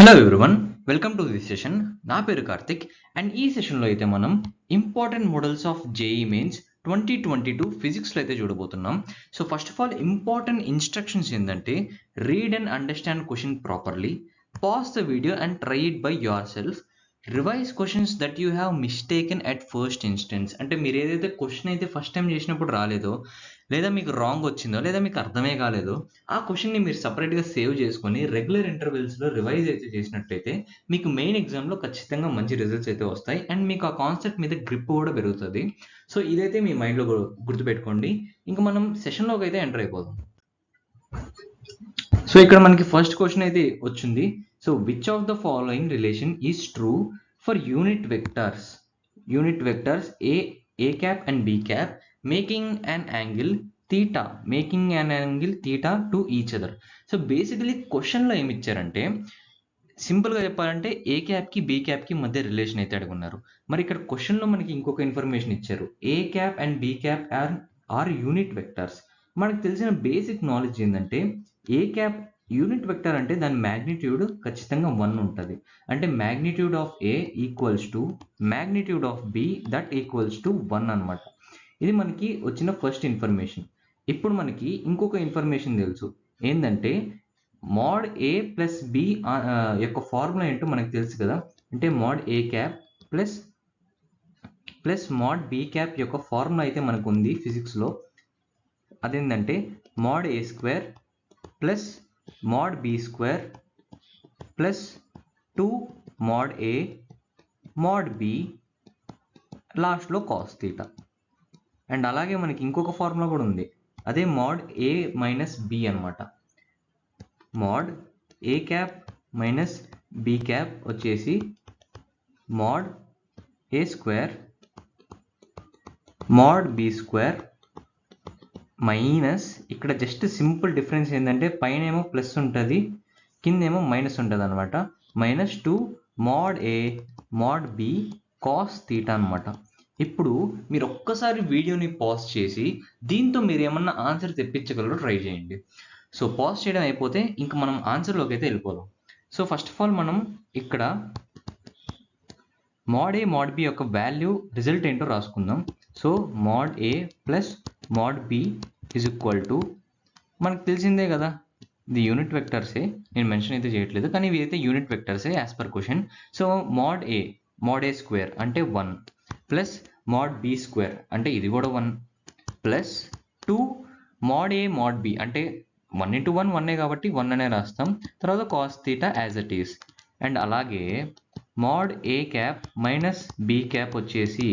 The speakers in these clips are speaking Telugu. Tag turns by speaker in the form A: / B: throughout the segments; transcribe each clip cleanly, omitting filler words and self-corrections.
A: Hello everyone, welcome to this session. నా పేరు కార్తిక్ అండ్ ఈ సెషన్లో అయితే మనం important models of JEE mains 2022 ఫిజిక్స్లో అయితే చూడబోతున్నాం. So first of all important instructions ఏంటంటే read and understand question properly, pause the video and try it by yourself, revise questions that you have mistaken at first instance. అంటే మీరు ఏదైతే క్వశ్చన్ అయితే ఫస్ట్ టైం చేసినప్పుడు రాలేదో, లేదా మీకు రాంగ్ వచ్చిందో, లేదా మీకు అర్థమే కాలేదో ఆ క్వశ్చన్ని మీరు సపరేట్గా సేవ్ చేసుకొని రెగ్యులర్ ఇంటర్వెల్స్లో రివైజ్ అయితే చేసినట్టయితే మీకు మెయిన్ ఎగ్జామ్లో ఖచ్చితంగా మంచి రిజల్ట్స్ అయితే వస్తాయి అండ్ మీకు ఆ కాన్సెప్ట్ మీద గ్రిప్ కూడా పెరుగుతుంది. సో ఇదైతే మీ మైండ్లో గుర్తుపెట్టుకోండి. ఇంకా మనం సెషన్లోకి అయితే ఎంటర్ అయిపోదాం. సో ఇక్కడ మనకి ఫస్ట్ క్వశ్చన్ అయితే వచ్చింది. So which of the following relation is true for unit vectors A cap and B cap making an angle theta to each other. So basically క్వశ్చన్లో ఏమి ఇచ్చారంటే సింపుల్గా చెప్పాలంటే ఏ క్యాప్కి బి క్యాప్కి మధ్య రిలేషన్ అయితే అడుగున్నారు. మరి ఇక్కడ క్వశ్చన్లో మనకి ఇంకొక ఇన్ఫర్మేషన్ ఇచ్చారు, A cap and B cap are unit vectors. మనకు తెలిసిన బేసిక్ నాలెడ్జ్ ఏంటంటే ఏ క్యాప్ యూనిట్ వెక్టర్ అంటే దాని మ్యాగ్నిట్యూడ్ ఖచ్చితంగా 1 ఉంటుంది. అంటే magnitude of A equals to magnitude of B that equals to 1 అనమాట. ఇది మనకి వచ్చిన ఫస్ట్ ఇన్ఫర్మేషన్. ఇప్పుడు మనకి ఇంకొక ఇన్ఫర్మేషన్ తెలుసు, ఏంటంటే మోడ్ ఏ ప్లస్ బి యొక్క ఫార్ములా ఏంటో మనకు తెలుసు కదా. అంటే mod A cap plus mod B cap యొక్క ఫార్ములా అయితే మనకు ఉంది ఫిజిక్స్లో. అదేంటంటే mod A square plus mod B square plus 2 mod A mod B లాస్ట్లో కాస్ థీటా. అండ్ అలాగే మనకి ఇంకొక ఫార్ములా కూడా ఉంది, అదే మోడ్ ఏ మైనస్ బి అనమాట. Mod A cap minus B cap వచ్చేసి mod A square mod B square minus, ఇక్కడ జస్ట్ సింపుల్ డిఫరెన్స్ ఏంటంటే పైన ఏమో ప్లస్ ఉంటుంది, కిందేమో మైనస్ ఉంటుంది అనమాట. Minus 2 mod A mod B cos theta అనమాట. ఇప్పుడు మీరు ఒక్కసారి వీడియోని పాజ్ చేసి దీంతో మీరు ఏమన్నా ఆన్సర్ తెప్పించగలరో ట్రై చేయండి. సో పాజ్ చేయడం అయిపోతే ఇంకా మనం ఆన్సర్లోకి అయితే వెళ్ళిపోదాం. సో ఫస్ట్ ఆఫ్ ఆల్ మనం ఇక్కడ మోడ్ ఏ మోడ్ బి యొక్క వాల్యూ రిజల్ట్ ఏంటో రాసుకుందాం. So mod A plus mod B is equal to, మనకు తెలిసిందే కదా ఇది యూనిట్ వెక్టర్సే, నేను మెన్షన్ అయితే చేయట్లేదు కానీ ఇవి అయితే యూనిట్ వెక్టర్సే as per question. So mod A square అంటే 1 ప్లస్ మోడ్ బి స్క్వేర్ అంటే ఇది కూడా 1 plus 2 mod A mod B అంటే 1 into 1 1 కాబట్టి 1 అనే రాస్తాం. తర్వాత cos theta as it is. And అలాగే mode A cap minus B cap వచ్చేసి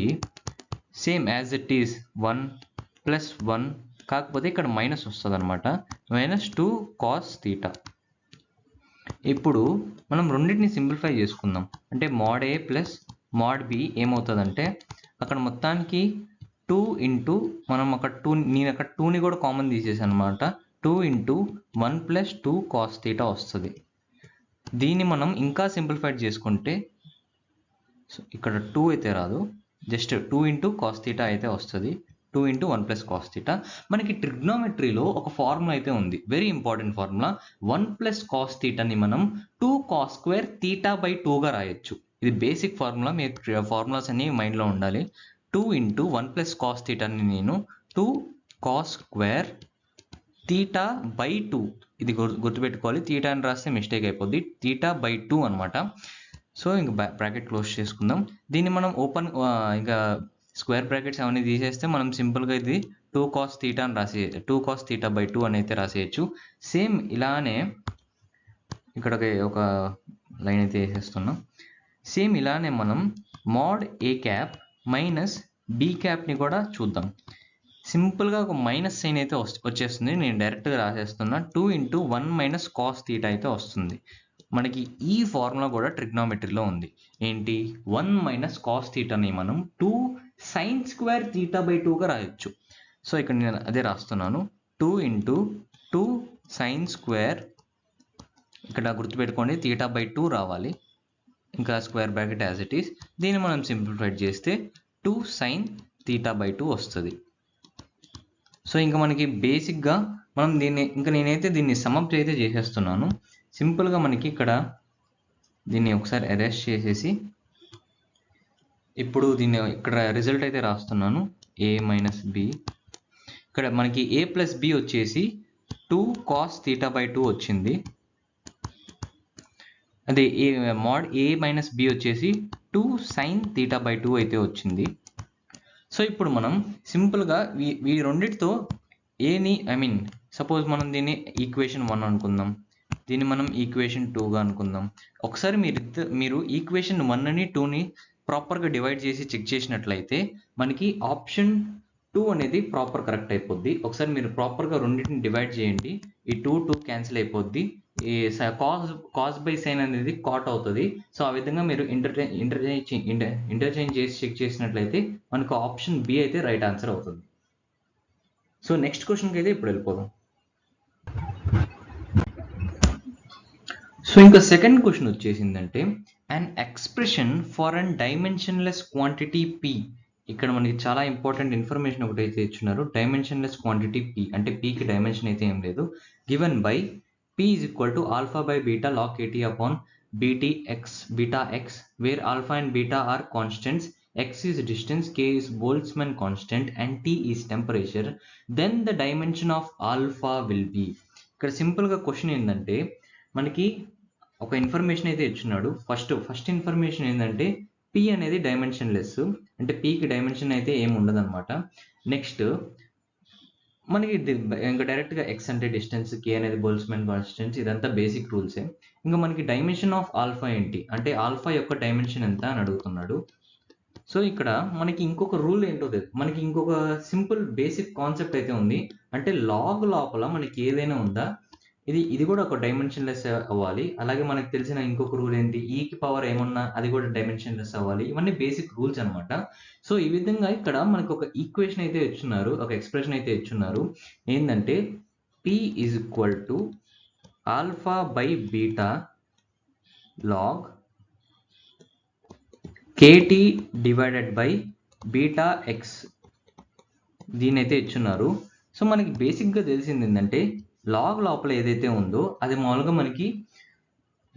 A: same as it is 1 plus 1, కాకపోతే ఇక్కడ మైనస్ వస్తుంది అనమాట, -2 కాస్ థీటా. ఇప్పుడు మనం రెండింటిని సింప్లిఫై చేసుకుందాం. అంటే mod A plus mod B ఏమవుతుందంటే అక్కడ మొత్తానికి 2 ఇంటూ మనం అక్కడ 2, నేను అక్కడ 2ని కూడా కామన్ తీసేసాను అనమాట. 2 ఇంటూ 1 ప్లస్ 2 కాస్ థీటా వస్తుంది. దీన్ని మనం ఇంకా సింప్లిఫైడ్ చేసుకుంటే ఇక్కడ 2 అయితే రాదు, జస్ట్ 2 ఇంటూ కాస్ థీటా అయితే వస్తుంది. 2 ఇంటూ 1 ప్లస్ కాస్ థీటా. మనకి ట్రిగ్నోమెట్రీలో ఒక ఫార్ములా అయితే ఉంది, very important formula. 1 plus cos థీటాని మనం 2 కాస్ స్క్వేర్ థీటా బై 2గా రాయొచ్చు. ఇది బేసిక్ ఫార్ములా, మీ ఫార్ములాస్ అన్ని మైండ్లో ఉండాలి. 2 ఇంటూ 1 ప్లస్ కాస్ థీటాని నేను 2 కాస్ స్క్వేర్ థీటా బై 2, ఇది గుర్తుపెట్టుకోవాలి, థీటా అని రాస్తే మిస్టేక్ అయిపోద్ది, థీటా బై 2 అనమాట. సో ఇంకా బ్రాకెట్ క్లోజ్ చేసుకుందాం. దీన్ని మనం ఓపెన్ ఇంకా స్క్వేర్ బ్రాకెట్స్ అవన్నీ తీసేస్తే మనం సింపుల్గా ఇది 2 కాస్ థీటా అని రాసేయచ్చు, 2 కాస్ థీటా బై 2 అని అయితే రాసేయచ్చు. సేమ్ ఇలానే ఇక్కడ ఒక లైన్ అయితే వేసేస్తున్నాం. సేమ్ ఇలానే మనం mode A cap minus B క్యాప్ని కూడా చూద్దాం. సింపుల్గా ఒక మైనస్ సైన్ అయితే వచ్చేస్తుంది, నేను డైరెక్ట్గా రాసేస్తున్నా. 2 ఇంటూ 1 మైనస్ కాస్ థీటా అయితే వస్తుంది. మనకి ఈ ఫార్ములా కూడా ట్రిగ్నోమెట్రీలో ఉంది. ఏంటి, 1 మైనస్ కాస్ థీటాని మనం 2 సైన్ స్క్వేర్ థీటా బై 2గా రాయొచ్చు. సో ఇక్కడ నేను అదే రాస్తున్నాను, 2 ఇంటూ 2 సైన్ స్క్వేర్, ఇక్కడ గుర్తుపెట్టుకోండి థీటా బై 2 రావాలి, ఇంకా square bracket as it is. దీన్ని మనం సింప్లిఫైడ్ చేస్తే 2 సైన్ థీటా బై 2 వస్తుంది. సో ఇంకా మనకి బేసిక్గా మనం దీన్ని ఇంకా నేనైతే దీన్ని సమప్ అయితే చేసేస్తున్నాను. సింపుల్గా మనకి ఇక్కడ దీన్ని ఒకసారి ఎరేస్ చేసేసి ఇప్పుడు దీన్ని ఇక్కడ రిజల్ట్ అయితే రాస్తున్నాను. a minus B. ఇక్కడ మనకి a ప్లస్ బి వచ్చేసి 2 cos θ/2 వచ్చింది. అదే mod a మైనస్ బి వచ్చేసి 2 sin θ/2 అయితే వచ్చింది. సో ఇప్పుడు మనం సింపుల్గా ఈ రెండింటితో ఏని సపోజ్ మనం దీన్ని ఈక్వేషన్ 1 అనుకుందాం, దీన్ని మనం ఈక్వేషన్ 2గా అనుకుందాం. ఒకసారి మీరు ఈక్వేషన్ 1ని 2ని ప్రాపర్గా డివైడ్ చేసి చెక్ చేసినట్లయితే మనకి ఆప్షన్ 2 అనేది ప్రాపర్ కరెక్ట్ అయిపోద్ది. ఒకసారి మీరు ప్రాపర్గా రెండింటిని డివైడ్ చేయండి, ఈ 2 క్యాన్సిల్ అయిపోద్ది, ఈ కాస్ బై సైన్ అనేది కాట్ అవుతుంది. సో ఆ విధంగా మీరు ఇంటర్చేంజ్ చేసి చెక్ చేసినట్లయితే మనకు ఆప్షన్ బి అయితే రైట్ ఆన్సర్ అవుతుంది. సో నెక్స్ట్ క్వశ్చన్కి అయితే ఇప్పుడు వెళ్ళిపోదాం. సో ఇంకా సెకండ్ క్వశ్చన్ వచ్చేసిందంటే an expression for an dimensionless quantity P. ఇక్కడ మనకి చాలా ఇంపార్టెంట్ ఇన్ఫర్మేషన్ ఒకటైతే ఇచ్చున్నారు. డైమెన్షన్లెస్ క్వాంటిటీ పి అంటే పీకి డైమెన్షన్ అయితే ఏం లేదు. Given by p is equal to alpha by beta log kt upon beta x where alpha and beta are constants, x is distance, k is Boltzmann constant and t is temperature, then the dimension of alpha will be. ఇక్కడ సింపుల్గా క్వశ్చన్ ఏంటంటే మనకి ఒక ఇన్ఫర్మేషన్ అయితే ఇచ్చున్నాడు. ఫస్ట్ ఇన్ఫర్మేషన్ ఏంటంటే p అనేది డైమెన్షన్ లెస్, అంటే pకి డైమెన్షన్ అయితే ఏమి ఉండదు అనమాట. నెక్స్ట్ మనకి ఇంకా డైరెక్ట్గా ఎక్స్ అంటే డిస్టెన్స్, కే అనేది బోల్ట్జ్మాన్ కాన్స్టెంట్, ఇదంతా బేసిక్ రూల్సే. ఇంకా మనకి డైమెన్షన్ ఆఫ్ ఆల్ఫా ఏంటి అంటే ఆల్ఫా యొక్క డైమెన్షన్ ఎంత అని అడుగుతున్నాడు. సో ఇక్కడ మనకి ఇంకొక రూల్ ఏంటో తెలియదు, మనకి ఇంకొక సింపుల్ బేసిక్ కాన్సెప్ట్ అయితే ఉంది. అంటే లాగ్ లోపల మనకి ఏదైనా ఉందా, ఇది కూడా ఒక డైమెన్షన్లెస్ అవ్వాలి. అలాగే మనకు తెలిసిన ఇంకొక రూల్ ఏంటి, ఈకి పవర్ ఏమన్నా అది కూడా డైమెన్షన్లెస్ అవ్వాలి. ఇవన్నీ బేసిక్ రూల్స్ అనమాట. సో ఈ విధంగా ఇక్కడ మనకు ఒక ఈక్వేషన్ అయితే ఇచ్చున్నారు, ఒక ఎక్స్ప్రెషన్ అయితే ఇచ్చున్నారు. ఏంటంటే p is equal to alpha by beta log kt divided by beta X, దీని అయితే ఇచ్చున్నారు. సో మనకి బేసిక్గా తెలిసింది ఏంటంటే లాగ్ లోపల ఏదైతే ఉందో అది మామూలుగా మనకి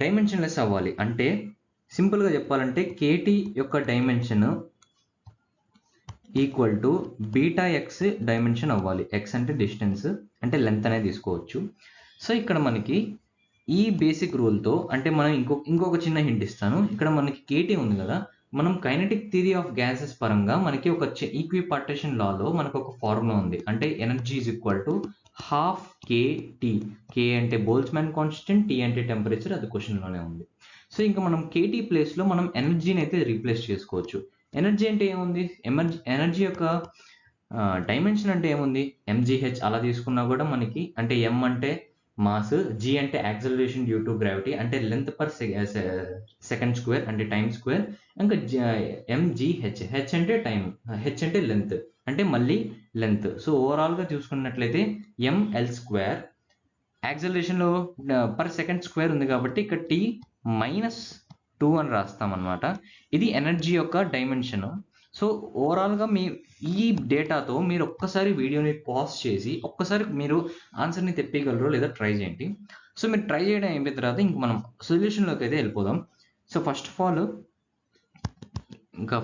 A: డైమెన్షన్లెస్ అవ్వాలి. అంటే సింపుల్గా చెప్పాలంటే కేటీ యొక్క dimension equal to beta X dimension అవ్వాలి. ఎక్స్ అంటే డిస్టెన్స్, అంటే లెంత్ అనేది తీసుకోవచ్చు. సో ఇక్కడ మనకి ఈ బేసిక్ రూల్తో అంటే మనం ఇంకొక చిన్న హింట్ ఇస్తాను. ఇక్కడ మనకి కేటీ ఉంది కదా, మనం కైనెటిక్ థియరీ ఆఫ్ గ్యాసెస్ పరంగా మనకి ఒక ఈక్విపార్టిషన్ లాలో మనకు ఒక ఫార్ములా ఉంది. అంటే energy is equal to half KT. K అంటే బోల్ట్జ్మాన్ కాన్స్టెంట్, టీ అంటే టెంపరేచర్, అది క్వశ్చన్లోనే ఉంది. సో ఇంకా మనం కేటీ ప్లేస్లో మనం ఎనర్జీని అయితే రీప్లేస్ చేసుకోవచ్చు. ఎనర్జీ అంటే ఏముంది, ఎనర్జీ యొక్క డైమెన్షన్ అంటే ఏముంది, ఎంజీహెచ్ అలా తీసుకున్నా కూడా మనకి, అంటే ఎం అంటే మాస్, జీ అంటే యాక్సలరేషన్ డ్యూ టు గ్రావిటీ, అంటే లెంత్ పర్ సెకండ్ స్క్వేర్ అంటే టైం స్క్వేర్, ఇంకా ఎంజీహెచ్, హెచ్ అంటే టైం, హెచ్ అంటే లెంత్, అంటే మళ్ళీ లెంత్. సో ఓవరాల్గా చూసుకున్నట్లయితే ఎంఎల్ స్క్వేర్, యాక్సలరేషన్లో పర్ సెకండ్ స్క్వేర్ ఉంది కాబట్టి ఇక్కడ టీ -2 అని రాస్తామన్నమాట. ఇది ఎనర్జీ యొక్క డైమెన్షన్. సో ఓవరాల్గా ఈ డేటాతో మీరు ఒక్కసారి వీడియోని పాజ్ చేసి ఒక్కసారి మీరు ఆన్సర్ని తెప్పగలరో లేదా ట్రై చేయండి. సో మీరు ట్రై చేయడం అయిపోయిన తర్వాత ఇంక మనం సొల్యూషన్లోకి అయితే వెళ్ళిపోదాం. So first of all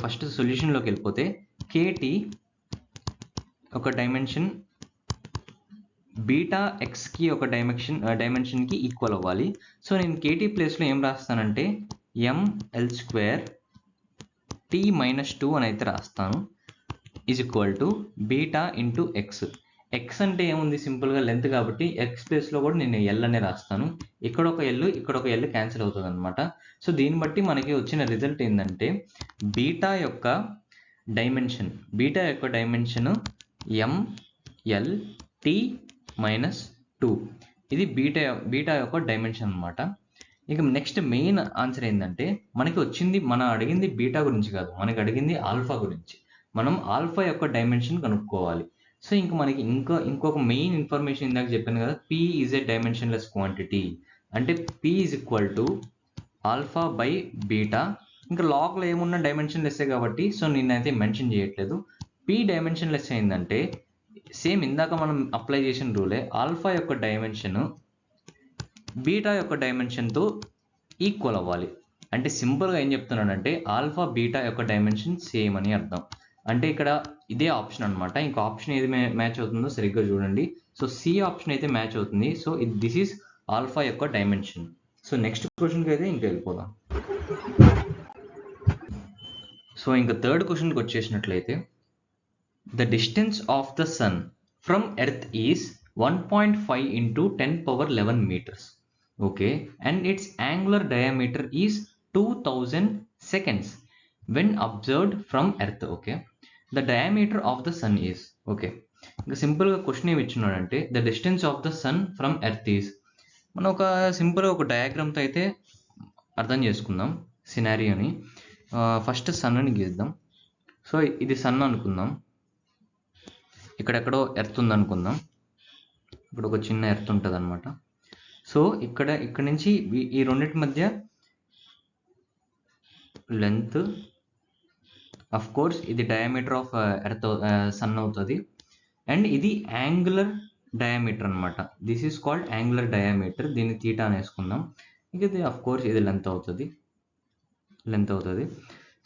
A: first సొల్యూషన్లోకి వెళ్ళిపోతే కేటీ ఒక డైమెన్షన్ బీటా ఎక్స్కి ఒక డైమెన్షన్కి ఈక్వల్ అవ్వాలి. సో నేను కేటీ ప్లేస్లో ఏం రాస్తానంటే ఎంఎల్ స్క్వేర్ టీ -2 అని అయితే రాస్తాను, is equal to beta into X. X అంటే ఏముంది, సింపుల్గా లెంత్ కాబట్టి ఎక్స్ ప్లేస్లో కూడా నేను ఎల్ అనే రాస్తాను. ఇక్కడ ఒక ఎల్ క్యాన్సిల్ అవుతుంది అనమాట. సో దీన్ని బట్టి మనకి వచ్చిన రిజల్ట్ ఏంటంటే బీటా యొక్క డైమెన్షన్ ఎంఎల్ టీ -2, ఇది బీటా యొక్క డైమెన్షన్ అనమాట. ఇక నెక్స్ట్ మెయిన్ ఆన్సర్ ఏంటంటే మనకి వచ్చింది, అడిగింది బీటా గురించి కాదు, మనకి అడిగింది ఆల్ఫా గురించి. మనం ఆల్ఫా యొక్క డైమెన్షన్ కనుక్కోవాలి. సో ఇంకా మనకి ఇంకొక మెయిన్ ఇన్ఫర్మేషన్ ఇందాక చెప్పాను కదా, p is a dimensionless quantity, అంటే p is equal to alpha by beta. ఇంకా లాగ్లో ఏమున్నా డైమెన్షన్లెస్సే కాబట్టి సో నేనైతే మెన్షన్ చేయట్లేదు. p డైమెన్షన్లెస్ అయిందంటే సేమ్ ఇందాక మనం అప్లై చేసిన రూలే, ఆల్ఫా యొక్క డైమెన్షన్ బీటా యొక్క డైమెన్షన్తో ఈక్వల్ అవ్వాలి. అంటే సింపుల్గా ఏం చెప్తున్నానంటే ఆల్ఫా బీటా యొక్క డైమెన్షన్ సేమ్ అని అర్థం. అంటే ఇక్కడ ఇదే ఆప్షన్ అనమాట. ఇంకో ఆప్షన్ ఏది మ్యాచ్ అవుతుందో సరిగ్గా చూడండి. సో సి ఆప్షన్ అయితే మ్యాచ్ అవుతుంది. సో దిస్ ఈస్ ఆల్ఫా యొక్క డైమెన్షన్. సో నెక్స్ట్ క్వశ్చన్కి అయితే ఇంకా వెళ్ళిపోదాం. సో ఇంకా థర్డ్ క్వశ్చన్కి వచ్చేసినట్లయితే the distance of the sun from earth is 1.5 into 10^11 meters. Okay, and its angular diameter is 2000 seconds when observed from earth. Okay, the diameter of the sun is, okay, ఇంకా సింపుల్గా క్వశ్చన్ ఏమి ఇచ్చినాడంటే the distance of the sun from earth is. మనం ఒక సింపుల్గా ఒక డయాగ్రామ్తో అయితే అర్థం చేసుకుందాం సినారియోని. ఫస్ట్ సన్ని గీద్దాం. సో ఇది సన్ అనుకుందాం, ఇక్కడెక్కడో ఎర్త్ ఉందనుకుందాం. ఇక్కడ ఒక చిన్న ఎర్త్ ఉంటుంది అనమాట. సో ఇక్కడ నుంచి ఈ రెండింటి మధ్య లెంత్, అఫ్ కోర్స్ ఇది డయామీటర్ ఆఫ్ ఎర్త్ సన్ అవుతుంది. అండ్ ఇది యాంగులర్ డయామీటర్ అనమాట. This is called angular diameter. దీన్ని తీటా అనేసుకుందాం. ఇంక ఇది అఫ్ కోర్స్ ఇది లెంత్ అవుతుంది.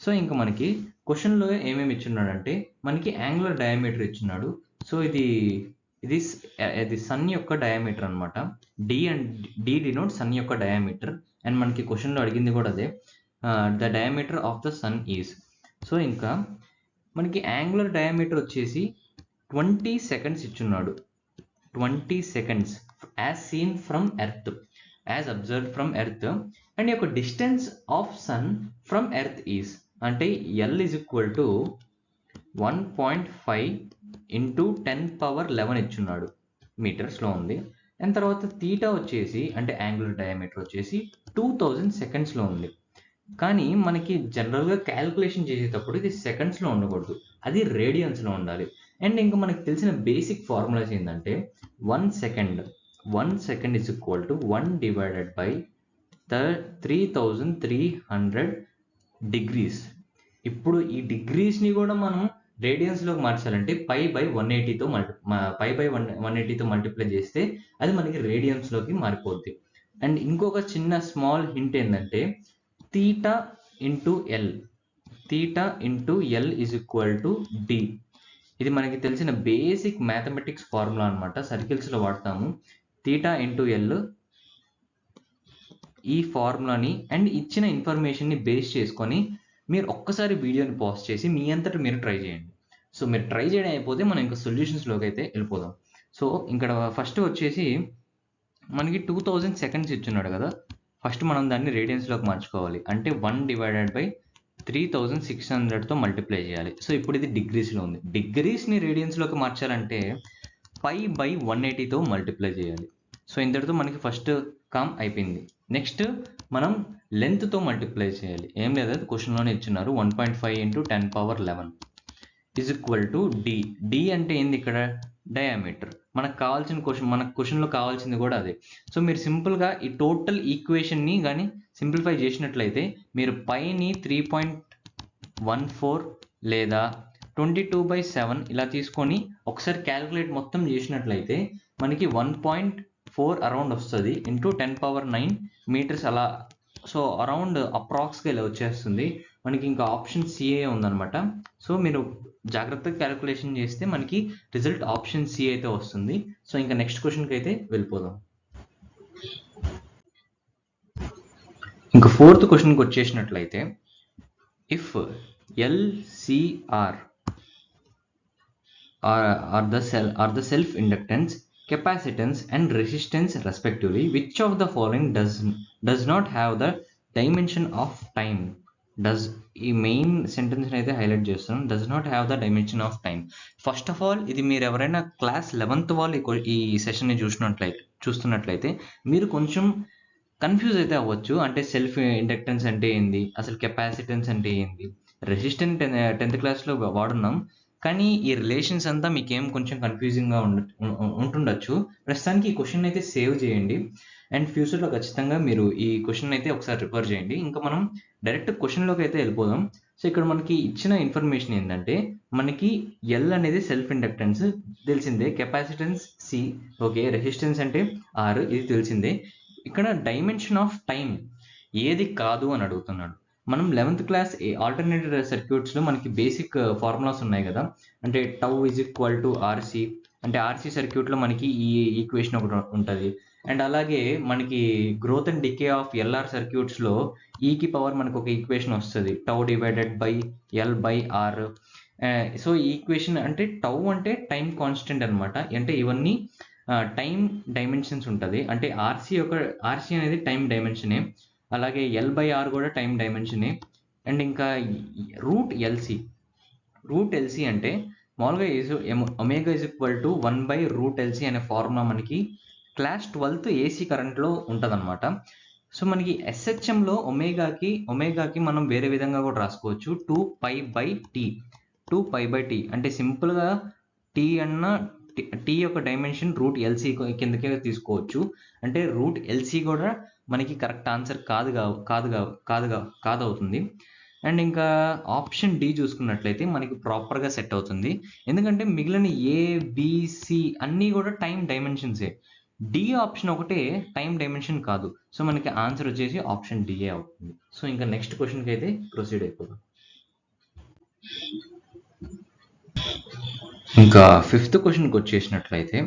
A: సో ఇంకా మనకి క్వశ్చన్లో ఏమేమి ఇచ్చున్నాడంటే మనకి యాంగులర్ డయామీటర్ ఇచ్చున్నాడు. సో ఇది సన్ యొక్క డయామీటర్ అనమాట. డి డినోట్ సన్ యొక్క డయామీటర్. అండ్ మనకి క్వశ్చన్లో అడిగింది కూడా అదే, the diameter of the sun is. So ఇంకా మనకి యాంగులర్ డయామీటర్ వచ్చేసి 20 seconds ఇచ్చున్నాడు. 20 seconds as seen from earth, as observed from earth. And యొక్క distance of sun from earth is అంటే L is equal to 1.5 into 10^11 ఇచ్చున్నాడు, మీటర్స్లో ఉంది. అండ్ తర్వాత తీటా వచ్చేసి అంటే యాంగులర్ డయామీటర్ వచ్చేసి 2000 secondsలో ఉంది. కానీ మనకి జనరల్గా క్యాలిక్యులేషన్ చేసేటప్పుడు ఇది సెకండ్స్లో ఉండకూడదు, అది రేడియన్స్లో ఉండాలి. అండ్ ఇంకా మనకి తెలిసిన బేసిక్ ఫార్ములాస్ ఏంటంటే 1 second is equal to 1 divided by 3300 degrees. ఇప్పుడు ఈ డిగ్రీస్ని కూడా మనం రేడియన్స్లోకి మార్చాలంటే π/180తో మల్టిప్లై చేస్తే అది మనకి రేడియన్స్లోకి మారిపోద్ది. అండ్ ఇంకొక చిన్న స్మాల్ హింట్ ఏంటంటే theta into L is equal to D. ఇది మనకి తెలిసిన బేసిక్ మ్యాథమెటిక్స్ ఫార్ములా అనమాట, సర్కిల్స్లో వాడతాము. తీటా ఇంటూ ఎల్ ఈ ఫార్ములాని అండ్ ఇచ్చిన ఇన్ఫర్మేషన్ని బేస్ చేసుకొని మీరు ఒక్కసారి వీడియోని పాజ్ చేసి మీ అంతటా మీరు ట్రై చేయండి. సో మీరు ట్రై చేయడం అయిపోతే మనం ఇంకా సొల్యూషన్స్లోకి అయితే వెళ్ళిపోదాం. సో ఇక్కడ ఫస్ట్ వచ్చేసి మనకి 2000 seconds ఇచ్చున్నాడు కదా, ఫస్ట్ మనం దాన్ని రేడియన్స్లోకి మార్చుకోవాలి. అంటే 1 divided by 3600తో మల్టిప్లై చేయాలి. సో ఇప్పుడు ఇది డిగ్రీస్లో ఉంది. డిగ్రీస్ని రేడియన్స్లోకి మార్చాలంటే π/180తో మల్టిప్లై చేయాలి. సో ఇంతటితో మనకి ఫస్ట్ కామ్ అయిపోయింది. నెక్స్ట్ మనం లెంత్తో మల్టిప్లై చేయాలి. ఏం లేదు, క్వశ్చన్లోనే ఇచ్చున్నారు 1.5 into 10^11 is equal to D. D అంటే ఏంది ఇక్కడ డయామీటర్. మనకు కావాల్సిన క్వశ్చన్లో కావాల్సింది కూడా అదే. సో మీరు సింపుల్గా ఈ టోటల్ ఈక్వేషన్ని కానీ సింప్లిఫై చేసినట్లయితే మీరు పైని 3.14 లేదా 22/7 ఇలా తీసుకొని ఒకసారి క్యాలిక్యులేట్ మొత్తం చేసినట్లయితే మనకి 1.4 అరౌండ్ వస్తుంది ఇంటూ 10^9 meters అలా. సో అరౌండ్ అప్రాక్స్గా ఇలా వచ్చేస్తుంది మనకి. ఇంకా ఆప్షన్ సిఏ ఉందన్నమాట. సో మీరు జాగ్రత్తగా క్యాలిక్యులేషన్ చేస్తే మనకి రిజల్ట్ ఆప్షన్ సి అయితే వస్తుంది. సో ఇంకా నెక్స్ట్ క్వశ్చన్కి అయితే వెళ్ళిపోదాం. ఇంకా ఫోర్త్ క్వశ్చన్కి వచ్చేసినట్లయితే if LCR are the self inductance, capacitance and resistance respectively, which of the following does not have the dimension of time? Does ఈ మెయిన్ సెంటెన్స్ అయితే హైలైట్ చేస్తున్నాం, does not have the dimension of time. First of all ఇది మీరు ఎవరైనా క్లాస్ 11th వాళ్ళు ఈ సెషన్ని చూస్తున్నట్లయితే మీరు కొంచెం కన్ఫ్యూజ్ అయితే అవ్వచ్చు. అంటే సెల్ఫ్ ఇండక్టెన్స్ అంటే ఏంది, అసలు కెపాసిటెన్స్ అంటే ఏంది, రెసిస్టెన్స్ 10th క్లాస్లో వాడున్నాం. కానీ ఈ రిలేషన్స్ అంతా మీకేం కొంచెం కన్ఫ్యూజింగ్గా ఉంటుండొచ్చు. ప్రస్తుతానికి ఈ క్వశ్చన్ అయితే సేవ్ చేయండి అండ్ ఫ్యూచర్లో ఖచ్చితంగా మీరు ఈ క్వశ్చన్ అయితే ఒకసారి రిఫర్ చేయండి. ఇంకా మనం డైరెక్ట్ క్వశ్చన్లోకి అయితే వెళ్ళిపోదాం. సో ఇక్కడ మనకి ఇచ్చిన ఇన్ఫర్మేషన్ ఏంటంటే మనకి ఎల్ అనేది సెల్ఫ్ ఇండక్టెన్స్ తెలిసిందే, కెపాసిటెన్స్ సి, ఓకే, రెసిస్టెన్స్ అంటే ఆర్ ఇది తెలిసిందే. ఇక్కడ డైమెన్షన్ ఆఫ్ టైం ఏది కాదు అని అడుగుతున్నాడు. మనం 11th క్లాస్ ఆల్టర్నేటివ్ సర్క్యూట్స్లో మనకి బేసిక్ ఫార్ములాస్ ఉన్నాయి కదా, అంటే tau is equal to RC, అంటే ఆర్సీ సర్క్యూట్లో మనకి ఈ ఈక్వేషన్ ఒకటి ఉంటుంది. అండ్ అలాగే మనకి growth and decay of LR సర్క్యూట్స్లో ఈకి పవర్ మనకు ఒక ఈక్వేషన్ వస్తుంది, tau divided by L by R. So ఈ ఈక్వేషన్ అంటే టౌ అంటే టైం కాన్స్టెంట్ అనమాట, అంటే ఇవన్నీ టైం డైమెన్షన్స్ ఉంటుంది. అంటే ఆర్సీ అనేది టైం డైమెన్షనే, అలాగే ఎల్ బై ఆర్ కూడా టైం డైమెన్షనే. అండ్ ఇంకా రూట్ ఎల్సీ అంటే మామూలుగా omega is equal to 1/√LC అనే ఫార్ములా మనకి క్లాస్ 12th ఏసీ కరెంట్లో ఉంటుంది అనమాట. సో మనకి ఎస్హెచ్ఎంలో ఒమేగాకి మనం వేరే విధంగా కూడా రాసుకోవచ్చు, 2π/T అంటే సింపుల్గా టీ అన్న టీ యొక్క డైమెన్షన్ √LC కిందకే తీసుకోవచ్చు. అంటే √LC కూడా మనకి కరెక్ట్ ఆన్సర్ కాదవుతుంది. అండ్ ఇంకా ఆప్షన్ డి చూసుకున్నట్లయితే మనకి ప్రాపర్గా సెట్ అవుతుంది, ఎందుకంటే మిగిలిన ఏబిసి అన్నీ కూడా టైం డైమెన్షన్సే, డి ఆప్షన్ ఒకటే టైం డైమెన్షన్ కాదు. సో మనకి ఆన్సర్ వచ్చేసి ఆప్షన్ డిఏ అవుతుంది. సో ఇంకా నెక్స్ట్ క్వశ్చన్కి అయితే ప్రొసీడ్ అయిపోదాం. ఇంకా 5th క్వశ్చన్కి వచ్చేసినట్లయితే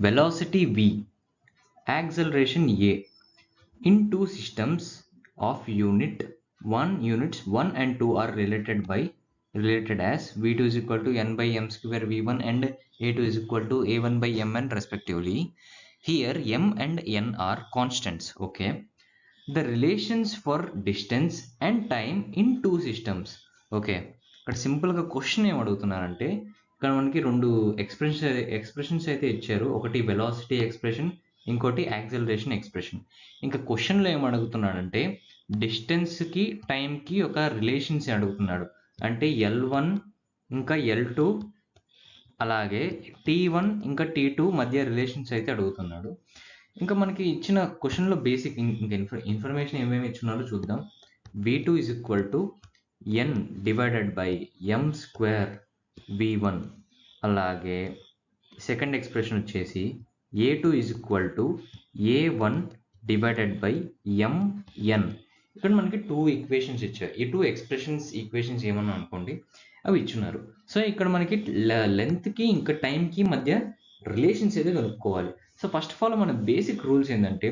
A: వెలాసిటీ v, యాక్సలరేషన్ a in two systems of units 1 and 2 are related as v2 is equal to n by m square v1 and a2 is equal to a1 by mn respectively. Here m and n are constants. Okay, the relations for distance and time in two systems. Okay, ఇక్కడ సింపుల్గా క్వశ్చన్ ఏం అడుగుతున్నారంటే, ఇక్కడ మనకి రెండు ఎక్స్ప్రెషన్స్ అయితే ఇచ్చారు, ఒకటి వెలాసిటీ ఎక్స్ప్రెషన్, ఇంకోటి యాక్సలరేషన్ ఎక్స్ప్రెషన్. ఇంకా క్వశ్చన్లో ఏం అడుగుతున్నాడంటే డిస్టెన్స్కి టైంకి ఒక రిలేషన్స్ అడుగుతున్నాడు, అంటే L1 ఇంకా L2 అలాగే T1 ఇంకా T2 మధ్య రిలేషన్స్ అయితే అడుగుతున్నాడు. ఇంకా మనకి ఇచ్చిన క్వశ్చన్లో బేసిక్ ఇంకా ఇన్ఫర్మేషన్ ఏమేమి ఇచ్చున్నారో చూద్దాం. v2 is equal to n divided by m square v1, అలాగే సెకండ్ ఎక్స్ప్రెషన్ వచ్చేసి a2 is equal to a1 divided by mn. ఇక్కడ మనకి 2 ఈక్వేషన్స్ ఇచ్చారు, ఈ 2 ఈక్వేషన్స్ ఏమన్నా అనుకోండి, అవి ఇచ్చున్నారు. సో ఇక్కడ మనకి లెంత్కి ఇంకా టైంకి మధ్య రిలేషన్స్ అయితే కనుక్కోవాలి. సో ఫస్ట్ ఆఫ్ ఆల్ మన బేసిక్ రూల్స్ ఏంటంటే,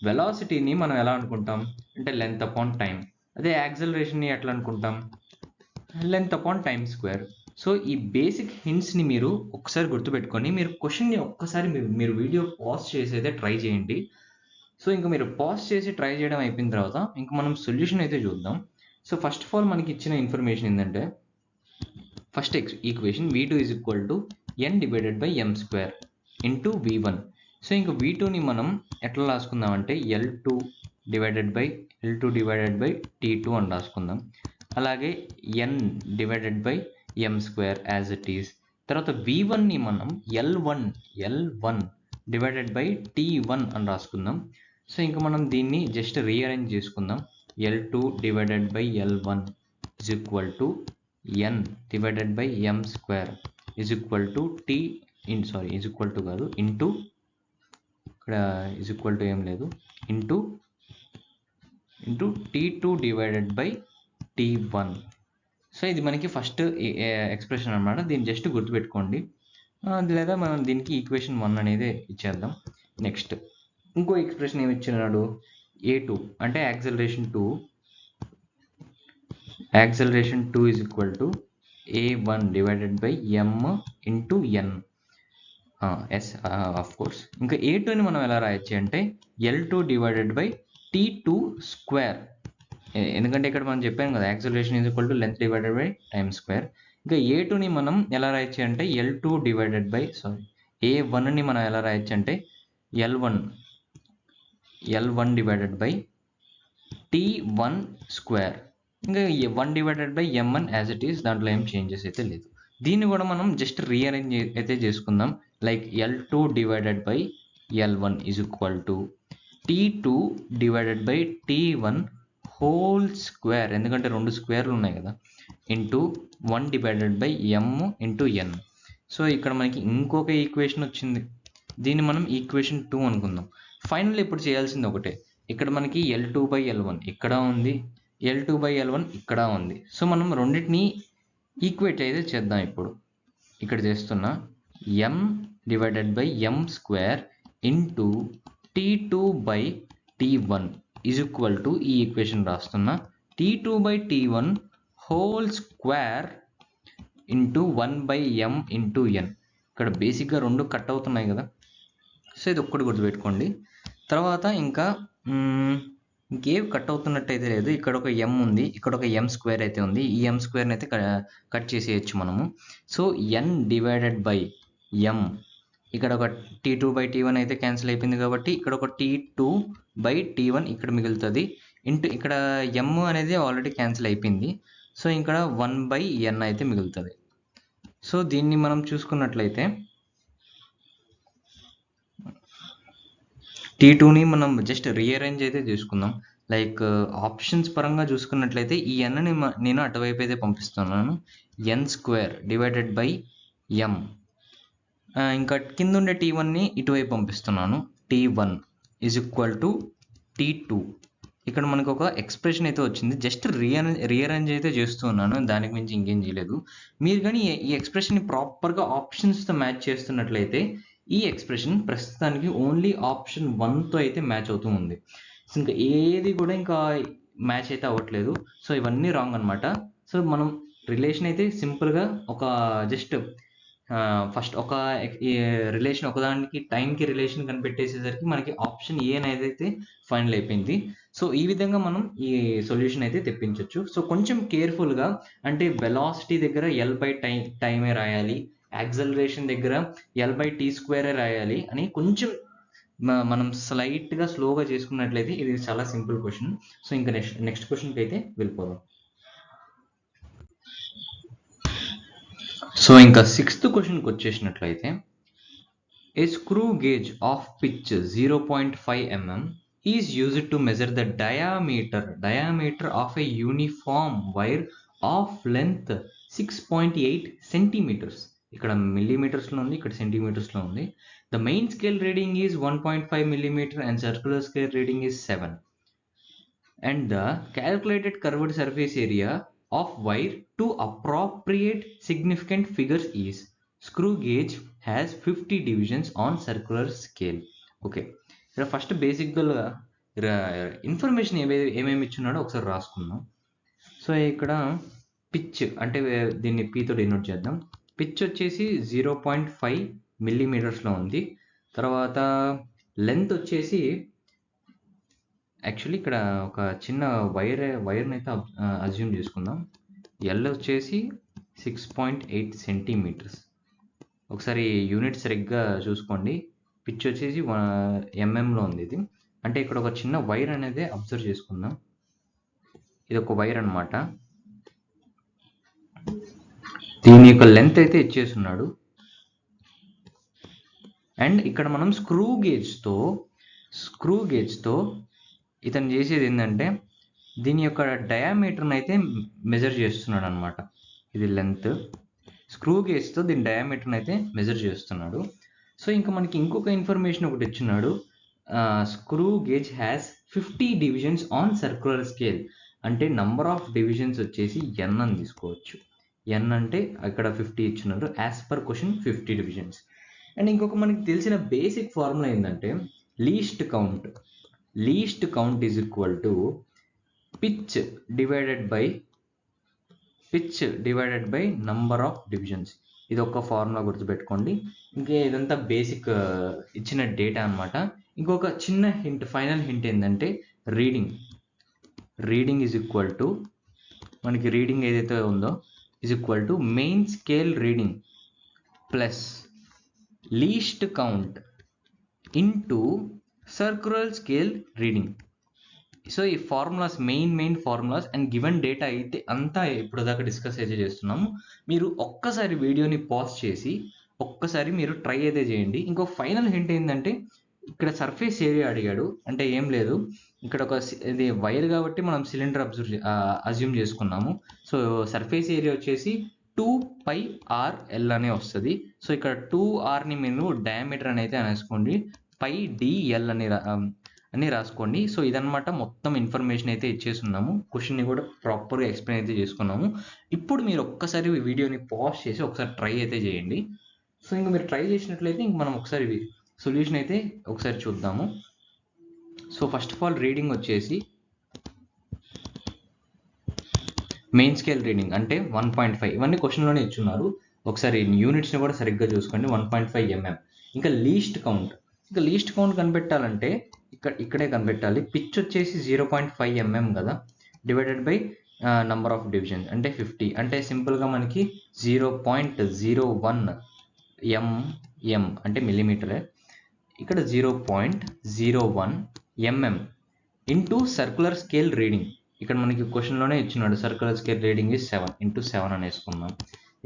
A: వెలాసిటీని మనం ఎలా అనుకుంటాం అంటే లెంత్ అపాన్ టైం, అదే యాక్సలరేషన్ని ఎట్లా అనుకుంటాం, length upon time square. So ఈ బేసిక్ హింట్స్ని మీరు ఒకసారి గుర్తుపెట్టుకొని మీరు క్వశ్చన్ని ఒక్కసారి మీరు వీడియో పాజ్ చేసి అయితే ట్రై చేయండి. సో ఇంకా మీరు పాజ్ చేసి ట్రై చేయడం అయిపోయిన తర్వాత ఇంకా మనం సొల్యూషన్ అయితే చూద్దాం. సో ఫస్ట్ ఆఫ్ ఆల్ మనకి ఇచ్చిన ఇన్ఫర్మేషన్ ఏంటంటే, first equation v2 is equal to n divided by m square into v1. So ఇంకా v2ని మనం ఎట్లా రాసుకుందాం అంటే L2 divided by T2 అని రాసుకుందాం. అలాగే n divided by m square as it is. తర్వాత v1ని మనం L1 divided by T1 అని రాసుకుందాం. సో ఇంకా మనం దీన్ని జస్ట్ రీఅరేంజ్ చేసుకుందాం. L2 divided by L1 is equal to n divided by m square is equal to is equal to కాదు ఇంటూ, ఇక్కడ is equal to ఏం లేదు, into T2 divided by T1. So ఇది మనకి ఫస్ట్ ఎక్స్ప్రెషన్ అనమాట, దీన్ని జస్ట్ గుర్తుపెట్టుకోండి, లేదా మనం దీనికి ఈక్వేషన్ 1 అనేది ఇచ్చేద్దాం. నెక్స్ట్ ఇంకో ఎక్స్ప్రెషన్ ఏమి ఇచ్చినాడు, a2 అంటే acceleration 2 is equal to a1 divided by m into n. Yes of course. ఇంకా a2ని మనం ఎలా రాయొచ్చు అంటే L2 divided by T2 square, ఎందుకంటే ఇక్కడ మనం చెప్పాను కదా acceleration is equal to length divided by time square. ఇంకా a2ని మనం ఎలా రాయొచ్చు అంటే a1ని మనం ఎలా రాయొచ్చు అంటే L1 divided by T1 square. ఇంకా 1 divided by m1 as it is, దాంట్లో ఏం చేంజెస్ అయితే లేదు. దీన్ని కూడా మనం జస్ట్ రీఅరేంజ్ అయితే చేసుకుందాం, like L2 divided by L1 is equal to T2 divided by T1 whole square, ఎందుకంటే 2 స్క్వేర్లు ఉన్నాయి కదా, into 1 divided by m into n. So ఇక్కడ మనకి ఇంకొక ఈక్వేషన్ వచ్చింది, దీన్ని మనం ఈక్వేషన్ 2 అనుకుందాం. ఫైనల్ ఇప్పుడు చేయాల్సింది ఒకటే, ఇక్కడ మనకి L2/L1 ఇక్కడ ఉంది, L2/L1 ఇక్కడ ఉంది. సో మనం రెండింటిని ఈక్వేట్ అయితే చేద్దాం. ఇప్పుడు ఇక్కడ చేస్తున్నా m / m² into T2/T1 is equal to ఈ ఈక్వేషన్ రాస్తున్నా T2/T1 whole square into 1/m into n. ఇక్కడ బేసిక్గా రెండు కట్ అవుతున్నాయి కదా, సో ఇది ఒక్కటి గుర్తుపెట్టుకోండి. తర్వాత ఇంకా ఇంకేం కట్ అవుతున్నట్టయితే లేదు. ఇక్కడ ఒక m ఉంది, ఇక్కడ ఒక m² అయితే ఉంది. ఈ m² అయితే కట్ చేసేయచ్చు మనము. సో n / m, ఇక్కడ ఒక T2/T1 అయితే క్యాన్సిల్ అయిపోయింది కాబట్టి ఇక్కడ ఒక T2/T1 ఇక్కడ మిగులుతుంది. ఇక్కడ m అనేది ఆల్రెడీ క్యాన్సిల్ అయిపోయింది. సో ఇక్కడ 1/n అయితే మిగులుతుంది. సో దీన్ని మనం చూసుకున్నట్లయితే T2ని మనం జస్ట్ రీఅరేంజ్ అయితే చేసుకుందాం. లైక్ ఆప్షన్స్ పరంగా చూసుకున్నట్లయితే ఈ nని నేను అటువైపు అయితే పంపిస్తున్నాను, n² / m. ఇంకా కింద ఉండే T1ని ఇటువైపు పంపిస్తున్నాను, T1 is equal to T2. ఇక్కడ మనకు ఒక ఎక్స్ప్రెషన్ అయితే వచ్చింది. జస్ట్ రీఅరేంజ్ అయితే చేస్తున్నాను, దానికి మించి ఇంకేం చేయలేదు. మీరు కానీ ఈ ఎక్స్ప్రెషన్ని ప్రాపర్గా ఆప్షన్స్తో మ్యాచ్ చేస్తున్నట్లయితే ఈ ఎక్స్ప్రెషన్ ప్రస్తుతానికి ఓన్లీ ఆప్షన్ 1తో అయితే మ్యాచ్ అవుతూ ఉంది. ఇంకా ఏది కూడా ఇంకా మ్యాచ్ అయితే అవ్వట్లేదు. సో ఇవన్నీ రాంగ్ అనమాట. సో మనం రిలేషన్ అయితే సింపుల్గా ఒక జస్ట్ ఫస్ట్ ఒక రిలేషన్ ఒకదానికి టైంకి రిలేషన్ కనిపెట్టేసేసరికి మనకి ఆప్షన్ ఏ అనేది అయితే ఫైనల్ అయిపోయింది. సో ఈ విధంగా మనం ఈ సొల్యూషన్ అయితే తెప్పించవచ్చు. సో కొంచెం కేర్ఫుల్గా, అంటే వెలాసిటీ దగ్గర L/టైమే రాయాలి, యాక్సలరేషన్ దగ్గర L/T² రాయాలి అని కొంచెం మనం స్లైట్గా స్లోగా చేసుకున్నట్లయితే ఇది చాలా సింపుల్ క్వశ్చన్. సో ఇంకా నెక్స్ట్ క్వశ్చన్కి అయితే వెళ్ళిపోదాం. సో ఇంకా 6th క్వశ్చన్కి వచ్చేసినట్లయితే, a screw gauge of pitch 0.5 mm is used to measure the diameter of a uniform wire of length 6.8 centimeters. ఇక్కడ మిల్లీమీటర్స్లో ఉంది, ఇక్కడ సెంటీమీటర్స్లో ఉంది. The main scale reading is 1.5 mm and circular scale reading is 7. And the calculated curved surface area of wire to appropriate significant figures is. Screw gauge has 50 divisions on circular scale. Okay, ఇక్కడ ఫస్ట్ బేసిక్గా ఇన్ఫర్మేషన్ ఏమేమి ఇచ్చున్నాడో ఒకసారి రాసుకుందాం. సో ఇక్కడ పిచ్ అంటే దీన్ని P తో డినోట్ చేద్దాం. పిచ్ వచ్చేసి 0.5 mm ఉంది. తర్వాత లెంత్ వచ్చేసి యాక్చువల్లీ ఇక్కడ ఒక చిన్న వైర్ని అయితే అజ్యూమ్ చేసుకుందాం. ఎల్ వచ్చేసి 6.8 centimeters. ఒకసారి యూనిట్ సరిగ్గా చూసుకోండి. పిచ్ వచ్చేసి mm ఉంది. ఇది అంటే ఇక్కడ ఒక చిన్న వైర్ అనేది అబ్జర్వ్ చేసుకుందాం. ఇది ఒక వైర్ అనమాట. దీని యొక్క లెంత్ అయితే ఇచ్చేస్తున్నాడు. అండ్ ఇక్కడ మనం స్క్రూ గేజ్తో ఇతను చేసేది ఏంటంటే దీని యొక్క డయామీటర్ని అయితే మెజర్ చేస్తున్నాడు అనమాట. ఇది లెంత్, స్క్రూ గేజ్తో దీని డయామీటర్ని అయితే మెజర్ చేస్తున్నాడు. సో ఇంకా మనకి ఇంకొక ఇన్ఫర్మేషన్ ఒకటి ఇచ్చున్నాడు. Screw gauge has 50 divisions on circular scale. అంటే నంబర్ ఆఫ్ డివిజన్స్ వచ్చేసి n అని తీసుకోవచ్చు. n అంటే ఇక్కడ 50 ఇచ్చున్నారు. As per question 50 divisions. And ఇంకొక మనకి తెలిసిన బేసిక్ ఫార్ములా ఏంటంటే least count is equal to pitch divided by number of divisions. ఇది ఒక ఫార్ములా గుర్తుపెట్టుకోండి. ఇంకా ఇదంతా బేసిక్ ఇచ్చిన డేటా అనమాట. ఇంకొక చిన్న ఫైనల్ హింట్ ఏంటంటే రీడింగ్ ఈజ్ ఈక్వల్ టు, మనకి రీడింగ్ ఏదైతే ఉందో is equal to main scale reading plus least count into circular scale reading. So ఈ formulas main formulas and given data అయితే అంతా ఇప్పుడు దాకా డిస్కస్ అయితే చేస్తున్నాము. మీరు ఒక్కసారి వీడియోని పాజ్ చేసి ఒక్కసారి మీరు ట్రై అయితే చేయండి. ఇంకో ఫైనల్ హింట్ ఏంటంటే ఇక్కడ సర్ఫేస్ ఏరియా అడిగాడు. అంటే ఏం లేదు, ఇక్కడ ఒక ఇది వైర్ కాబట్టి మనం సిలిండర్ అజ్యూమ్ చేసుకున్నాము. సో సర్ఫేస్ ఏరియా వచ్చేసి 2πr/L అనే వస్తుంది. సో ఇక్కడ 2r ని మీరు డయామీటర్ అని అయితే అనేసుకోండి, πdl అని అన్నీ రాసుకోండి. సో ఇదనమాట మొత్తం ఇన్ఫర్మేషన్ అయితే ఇచ్చేస్తున్నాము. క్వశ్చన్ని కూడా ప్రాపర్గా ఎక్స్ప్లెయిన్ అయితే చేసుకున్నాము. ఇప్పుడు మీరు ఒక్కసారి వీడియోని పాజ్ చేసి ఒకసారి ట్రై అయితే చేయండి. సో ఇంకా మీరు ట్రై చేసినట్లయితే ఇంక మనం ఒకసారి సొల్యూషన్ అయితే ఒకసారి చూద్దాము. So first of all reading వచ్చేసి మెయిన్ స్కేల్ రీడింగ్ అంటే 1.5 ఇవన్నీ క్వశ్చన్లోనే ఇచ్చున్నారు. ఒకసారి యూనిట్స్ని కూడా సరిగ్గా చూసుకోండి. 1.5 mm. ఇంకా లీస్ట్ కౌంట్ కనిపెట్టాలంటే ఇక్కడే కనిపెట్టాలి. పిచ్ వచ్చేసి 0.5 mm కదా, divided by number of divisions అంటే 50, అంటే సింపుల్గా మనకి 0.01 mm అంటే మిల్లీమీటరే. ఇక్కడ 0.01 mm into circular scale reading. ఇక్కడ మనకి క్వశ్చన్లోనే ఇచ్చినాడు circular scale reading is 7 into 7 అని వేసుకుందాం.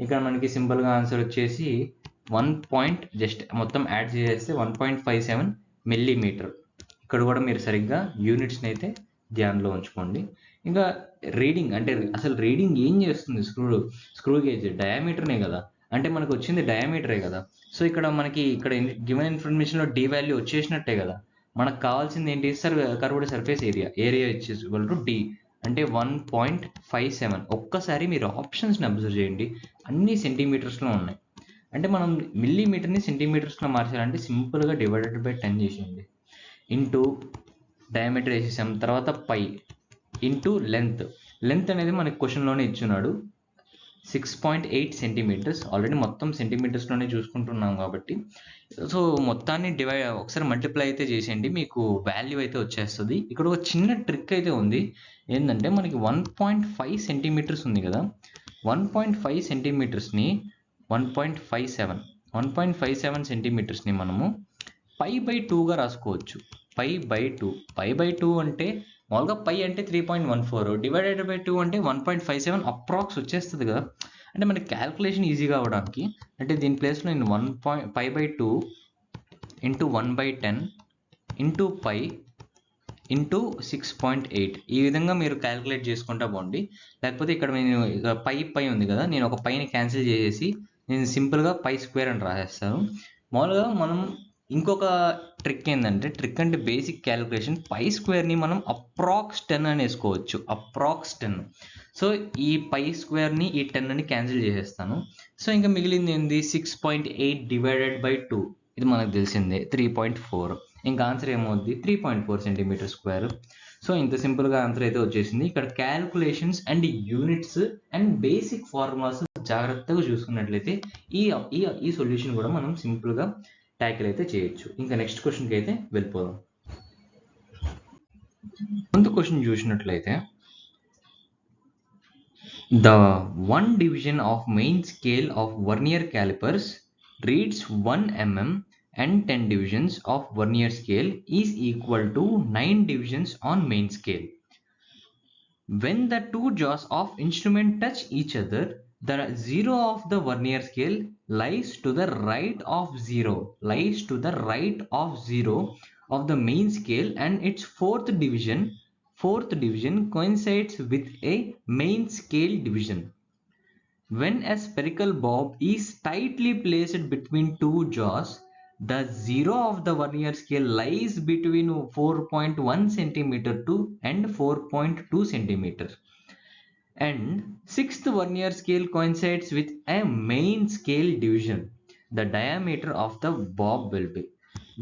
A: ఇక్కడ మనకి సింపుల్గా ఆన్సర్ వచ్చేసి 1. జస్ట్ మొత్తం యాడ్ చేస్తే 1.57 మిల్లీమీటర్. ఇక్కడ కూడా మీరు సరిగ్గా యూనిట్స్ని అయితే ధ్యానంలో ఉంచుకోండి. ఇంకా రీడింగ్ అంటే అసలు రీడింగ్ ఏం చేస్తుంది? స్క్రూ గేజ్ డయామీటర్నే కదా, అంటే మనకు వచ్చింది డయామీటరే కదా. సో ఇక్కడ మనకి ఇక్కడ గివెన్ ఇన్ఫర్మేషన్లో డి వాల్యూ వచ్చేసినట్టే కదా. మనకు కావాల్సింది ఏంటి? కర్వ్డ్ సర్ఫేస్ ఏరియా ఇచ్చేసి డి అంటే 1.57. ఒక్కసారి మీరు ఆప్షన్స్ని అబ్జర్వ్ చేయండి, అన్ని సెంటీమీటర్స్లో ఉన్నాయి. అంటే మనం మిల్లీమీటర్ని సెంటీమీటర్స్లో మార్చాలంటే సింపుల్గా డివైడెడ్ బై 10 చేసేయండి. ఇంటూ డయామీటర్ వేసేసాం, తర్వాత పై ఇంటూ లెంత్ అనేది మనకి క్వశ్చన్లోనే ఇచ్చున్నాడు 6.8 సెంటీమీటర్స్. ఆల్రెడీ మొత్తం సెంటీమీటర్స్లోనే చూసుకుంటున్నాం కాబట్టి సో మొత్తాన్ని ఒకసారి మల్టిప్లై అయితే చేసేయండి, మీకు వాల్యూ అయితే వచ్చేస్తుంది. ఇక్కడ ఒక చిన్న ట్రిక్ అయితే ఉంది. ఏంటంటే మనకి 1.5 సెంటీమీటర్స్ ఉంది కదా, 1.5 సెంటీమీటర్స్ని 1.57 సెంటీమీటర్స్ని మనము π/2గా రాసుకోవచ్చు. π/2 అంటే మామూలుగా π అంటే 3.14, డివైడెడ్ బై 2 అంటే 1.57 అప్రాక్స్ వచ్చేస్తుంది కదా. అంటే మనకి క్యాల్కులేషన్ ఈజీగా అవ్వడానికి అంటే దీని ప్లేస్లో నేను π/2 ఇంటూ 1/10 ఇంటూ π ఇంటూ 6.8 ఈ విధంగా మీరు క్యాల్కులేట్ చేసుకుంటా పోండి. లేకపోతే ఇక్కడ నేను పై ఉంది కదా, నేను ఒక పైని క్యాన్సిల్ చేసేసి నేను సింపుల్గా π² అని రాసేస్తాను. మామూలుగా మనం ఇంకొక ట్రిక్ ఏంటంటే, ట్రిక్ అంటే బేసిక్ క్యాలిక్యులేషన్, π² మనం అప్రాక్స్ 10 అని వేసుకోవచ్చు. అప్రాక్స్ 10. సో ఈ π² ఈ 10 అని క్యాన్సిల్ చేసేస్తాను. సో ఇంకా మిగిలింది ఏంది? 6.8 డివైడెడ్ బై 2. ఇది మనకు తెలిసిందే 3.4. ఇంకా ఆన్సర్ ఏమవుద్ది? 3.4 సెంటీమీటర్ స్క్వేర్. సో ఇంత సింపుల్గా ఆన్సర్ అయితే వచ్చేసింది. ఇక్కడ calculations and units and basic formulas జాగ్రత్తగా చూసుకున్నట్లయితే ఈ సొల్యూషన్ కూడా మనం సింపుల్గా ట్యాకిల్ అయితే చేయొచ్చు. ఇంకా నెక్స్ట్ క్వశ్చన్కి అయితే వెళ్ళిపోదాం. ముందు క్వశ్చన్ చూసినట్లయితే, the 1 division of main scale of vernier calipers reads 1 mm and 10 divisions of vernier scale is equal to 9 divisions on main scale. When the two jaws of instrument touch each other, the zero of the vernier scale lies to the right of zero of the main scale, and its fourth division coincides with a main scale division. When a spherical bob is tightly placed between two jaws, the zero of the vernier scale lies between 4.1 cm and 4.2 cm. And sixth vernier scale coincides with a main scale division. The diameter of the bob will be.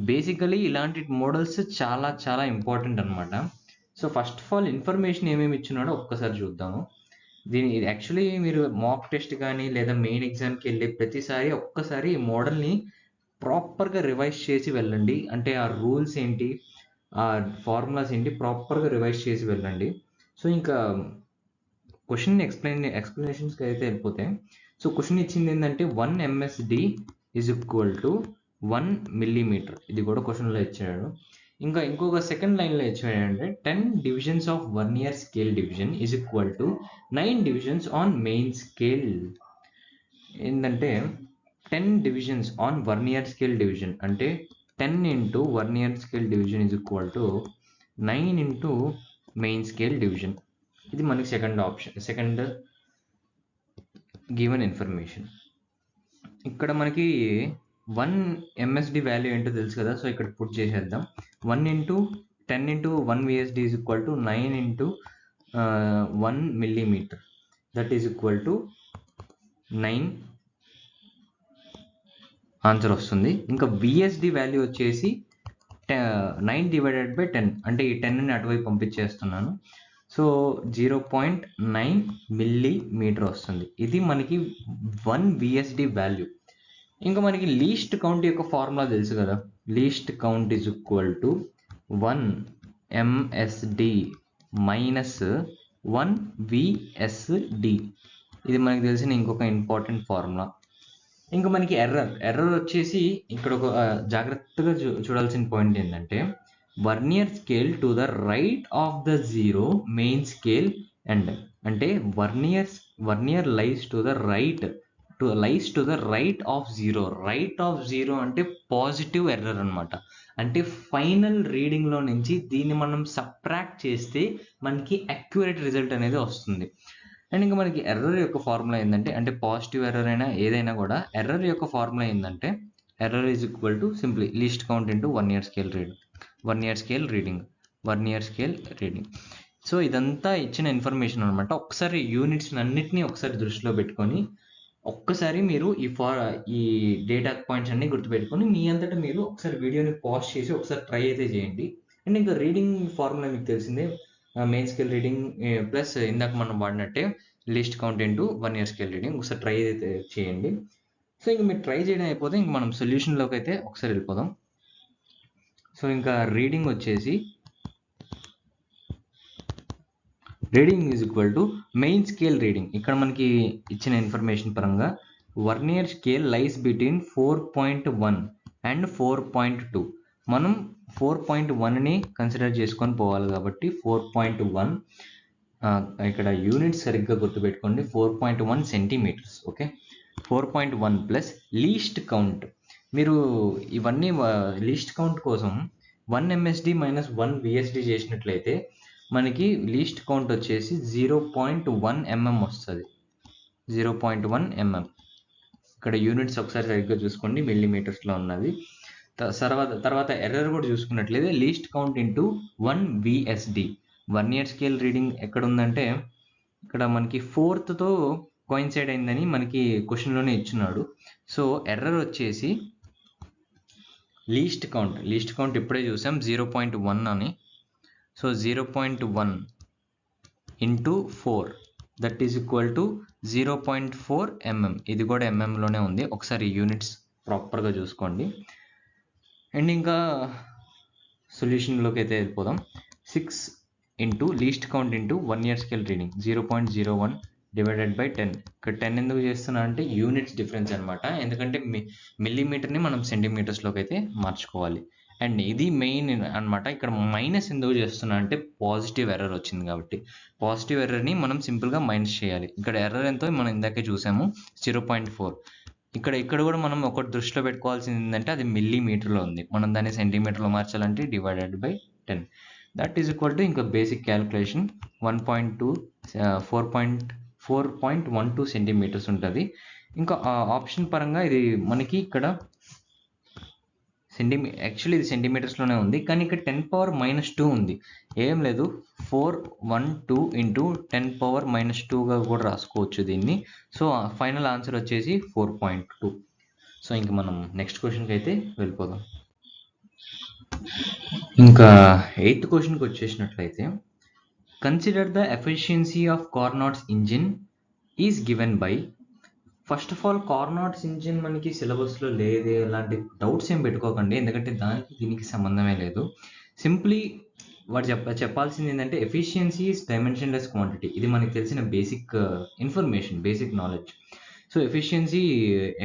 A: Basically ఇలాంటి మోడల్స్ చాలా చాలా ఇంపార్టెంట్ అనమాట. So first of all information ఏమేమి ఇచ్చినాడో ఒక్కసారి చూద్దాము. ఇది యాక్చువల్లీ మీరు మాక్ టెస్ట్ కానీ లేదా మెయిన్ ఎగ్జామ్కి వెళ్ళే ప్రతిసారి ఒక్కసారి ఈ మోడల్ని ప్రాపర్గా రివైజ్ చేసి వెళ్ళండి. అంటే ఆ రూల్స్ ఏంటి, ఆ ఫార్ములాస్ ఏంటి ప్రాపర్గా రివైజ్ చేసి వెళ్ళండి. సో ఇంకా క్వశ్చన్ ఎక్స్ప్లెనేషన్స్కి అయితే వెళ్ళిపోతే, సో క్వశ్చన్ ఇచ్చింది ఏంటంటే 1 MSD is equal to 1 millimetre. ఇది కూడా క్వశ్చన్లో ఇచ్చాడు. ఇంకా ఇంకొక సెకండ్ లైన్లో ఇచ్చాడంటే 10 divisions of vernier scale division is equal to 9 divisions on main scale. ఏంటంటే 10 divisions on vernier scale division అంటే 10 into vernier scale division is equal to 9 into main scale division. ఇది మనకి సెకండ్ గివెన్ ఇన్ఫర్మేషన్. ఇక్కడ మనకి 1 MSD వాల్యూ ఏంటో తెలుసు కదా, సో ఇక్కడ పుట్ చేసేద్దాం. 1 into 10 into 1 VSD is equal to 9 into 1 millimeter. That is equal to 9 answer వస్తుంది. ఇంకా విఎస్డి వాల్యూ వచ్చేసి 9 డివైడెడ్ బై 10, అంటే ఈ 10ని అటువైపు పంపించేస్తున్నాను. సో 0.9 మిల్లీమీటర్ వస్తుంది. ఇది మనకి 1 విఎస్డి వాల్యూ. ఇంకా మనకి లీస్ట్ కౌంట్ యొక్క ఫార్ములా తెలుసు కదా, least count is equal to 1 MSD minus 1 VSD. ఇది మనకి తెలిసిన ఇంకొక ఇంపార్టెంట్ ఫార్ములా. ఇంకా మనకి ఎర్రర్ వచ్చేసి ఇక్కడ ఒక జాగ్రత్తగా చూడాల్సిన పాయింట్ ఏంటంటే, vernier scale to the right of the zero main scale end. అంటే vernier lies to the right of zero. Right of zero అంటే పాజిటివ్ ఎర్రర్ అనమాట. అంటే ఫైనల్ రీడింగ్లో నుంచి దీన్ని మనం సబ్ట్రాక్ట్ చేస్తే మనకి అక్యురేట్ రిజల్ట్ అనేది వస్తుంది. అండ్ ఇంకా మనకి ఎర్రర్ యొక్క ఫార్ములా ఏంటంటే, అంటే పాజిటివ్ ఎర్రర్ అయినా ఏదైనా కూడా ఎర్రర్ యొక్క ఫార్ములా ఏంటంటే, error is equal to simply least count into vernier scale reading. So ఇదంతా ఇచ్చిన ఇన్ఫర్మేషన్ అనమాట. ఒకసారి యూనిట్స్ అన్నిటినీ ఒకసారి దృష్టిలో పెట్టుకొని ఒక్కసారి మీరు ఈ డేటా పాయింట్స్ అన్ని గుర్తుపెట్టుకొని మీ అంతటా మీరు ఒకసారి వీడియోని పాజ్ చేసి ఒకసారి ట్రై అయితే చేయండి. అండ్ ఇంకా రీడింగ్ ఫార్ములా మీకు తెలిసిందే, మెయిన్ స్కేల్ రీడింగ్ ప్లస్ ఇందాక మనం వాడినట్టే least count into vernier scale reading. ఒకసారి ట్రై అయితే చేయండి. సో ఇంకా మీరు ట్రై చేయడం అయిపోతే ఇంక మనం సొల్యూషన్లోకి అయితే ఒకసారి వెళ్ళిపోదాం. సో ఇంకా రీడింగ్ వచ్చేసి reading is equal to main scale reading. ఇక్కడ మనకి ఇచ్చిన ఇన్ఫర్మేషన్ పరంగా వర్నియర్ స్కేల్ లైస్ బిట్వీన్ 4.1 అండ్ 4.2. మనం 4.1ని కన్సిడర్ చేసుకొని పోవాలి కాబట్టి 4.1, ఇక్కడ యూనిట్ సరిగ్గా గుర్తుపెట్టుకోండి, 4.1 centimetres. Okay, 4.1 plus least count. మీరు ఇవన్నీ లీస్ట్ కౌంట్ కోసం 1 ఎంఎస్డి మైనస్ 1 విఎస్డి చేసినట్లయితే మనకి లీస్ట్ కౌంట్ వచ్చేసి 0.1 mm వస్తుంది. 0.1 mm. ఇక్కడ యూనిట్స్ ఒకసారి సరిగ్గా చూసుకోండి, మిల్లీమీటర్స్లో ఉన్నది. తర్వాత ఎర్రర్ కూడా చూసుకున్నట్లయితే least count into 1 VSD. Vernier scale reading ఎక్కడ ఉందంటే ఇక్కడ మనకి 4తో కోయిన్సైడ్ అయిందని మనకి క్వశ్చన్లోనే ఇచ్చినాడు. సో ఎర్రర్ వచ్చేసి లీస్ట్ కౌంట్ ఇప్పుడే చూసాం 0.1 అని. So 0.1 into 4 that is equal to 0.4 mm. ఇది కూడా ఎంఎంలోనే ఉంది. ఒకసారి యూనిట్స్ ప్రాపర్గా చూసుకోండి. అండ్ ఇంకా సొల్యూషన్లోకి అయితే వెళ్ళిపోదాం. 6 into least count into vernier scale reading 0.01 divided by 10. ఇక్కడ 10 ఎందుకు చేస్తున్నా అంటే యూనిట్స్ డిఫరెన్స్ అనమాట, ఎందుకంటే మిల్లీమీటర్ని మనం సెంటీమీటర్స్లోకి అయితే మార్చుకోవాలి. అండ్ ఇది మెయిన్ అనమాట. ఇక్కడ మైనస్ ఎందుకు చేస్తున్నా అంటే పాజిటివ్ ఎర్రర్ వచ్చింది కాబట్టి పాజిటివ్ ఎర్రర్ని మనం సింపుల్గా మైనస్ చేయాలి. ఇక్కడ ఎర్రర్ ఎంతో మనం ఇందాకే చూసాము 0.4. ఇక్కడ కూడా మనం ఒకటి దృష్టిలో పెట్టుకోవాల్సింది ఏంటంటే అది మిల్లీమీటర్లో ఉంది, మనం దాన్ని సెంటీమీటర్లో మార్చాలంటే divided by 10. That is equal to ఇంకా బేసిక్ క్యాలిక్యులేషన్ 4.12 సెంటీమీటర్స్ ఉంటుంది. ఇంకా ఆప్షన్ పరంగా ఇది మనకి ఇక్కడ యాక్చువల్లీ ఇది సెంటీమీటర్స్లోనే ఉంది, కానీ ఇక్కడ 10⁻² ఉంది. ఏం లేదు, 412 ఇంటూ 10⁻²గా కూడా రాసుకోవచ్చు దీన్ని. సో ఫైనల్ ఆన్సర్ వచ్చేసి 4.2. సో ఇంక మనం నెక్స్ట్ క్వశ్చన్కి అయితే వెళ్ళిపోదాం. ఇంకా 8th క్వశ్చన్కి వచ్చేసినట్లయితే, consider the efficiency of Carnot's engine is given by. First of all Carnot's engine మనకి సిలబస్లో లేదే, అలాంటి డౌట్స్ ఏం పెట్టుకోకండి, ఎందుకంటే దానికి దీనికి సంబంధమే లేదు. సింప్లీ వాడు చెప్పాల్సింది ఏంటంటే ఎఫిషియన్సీ ఈజ్ డైమెన్షన్లెస్ క్వాంటిటీ. ఇది మనకి తెలిసిన basic information, basic knowledge. So efficiency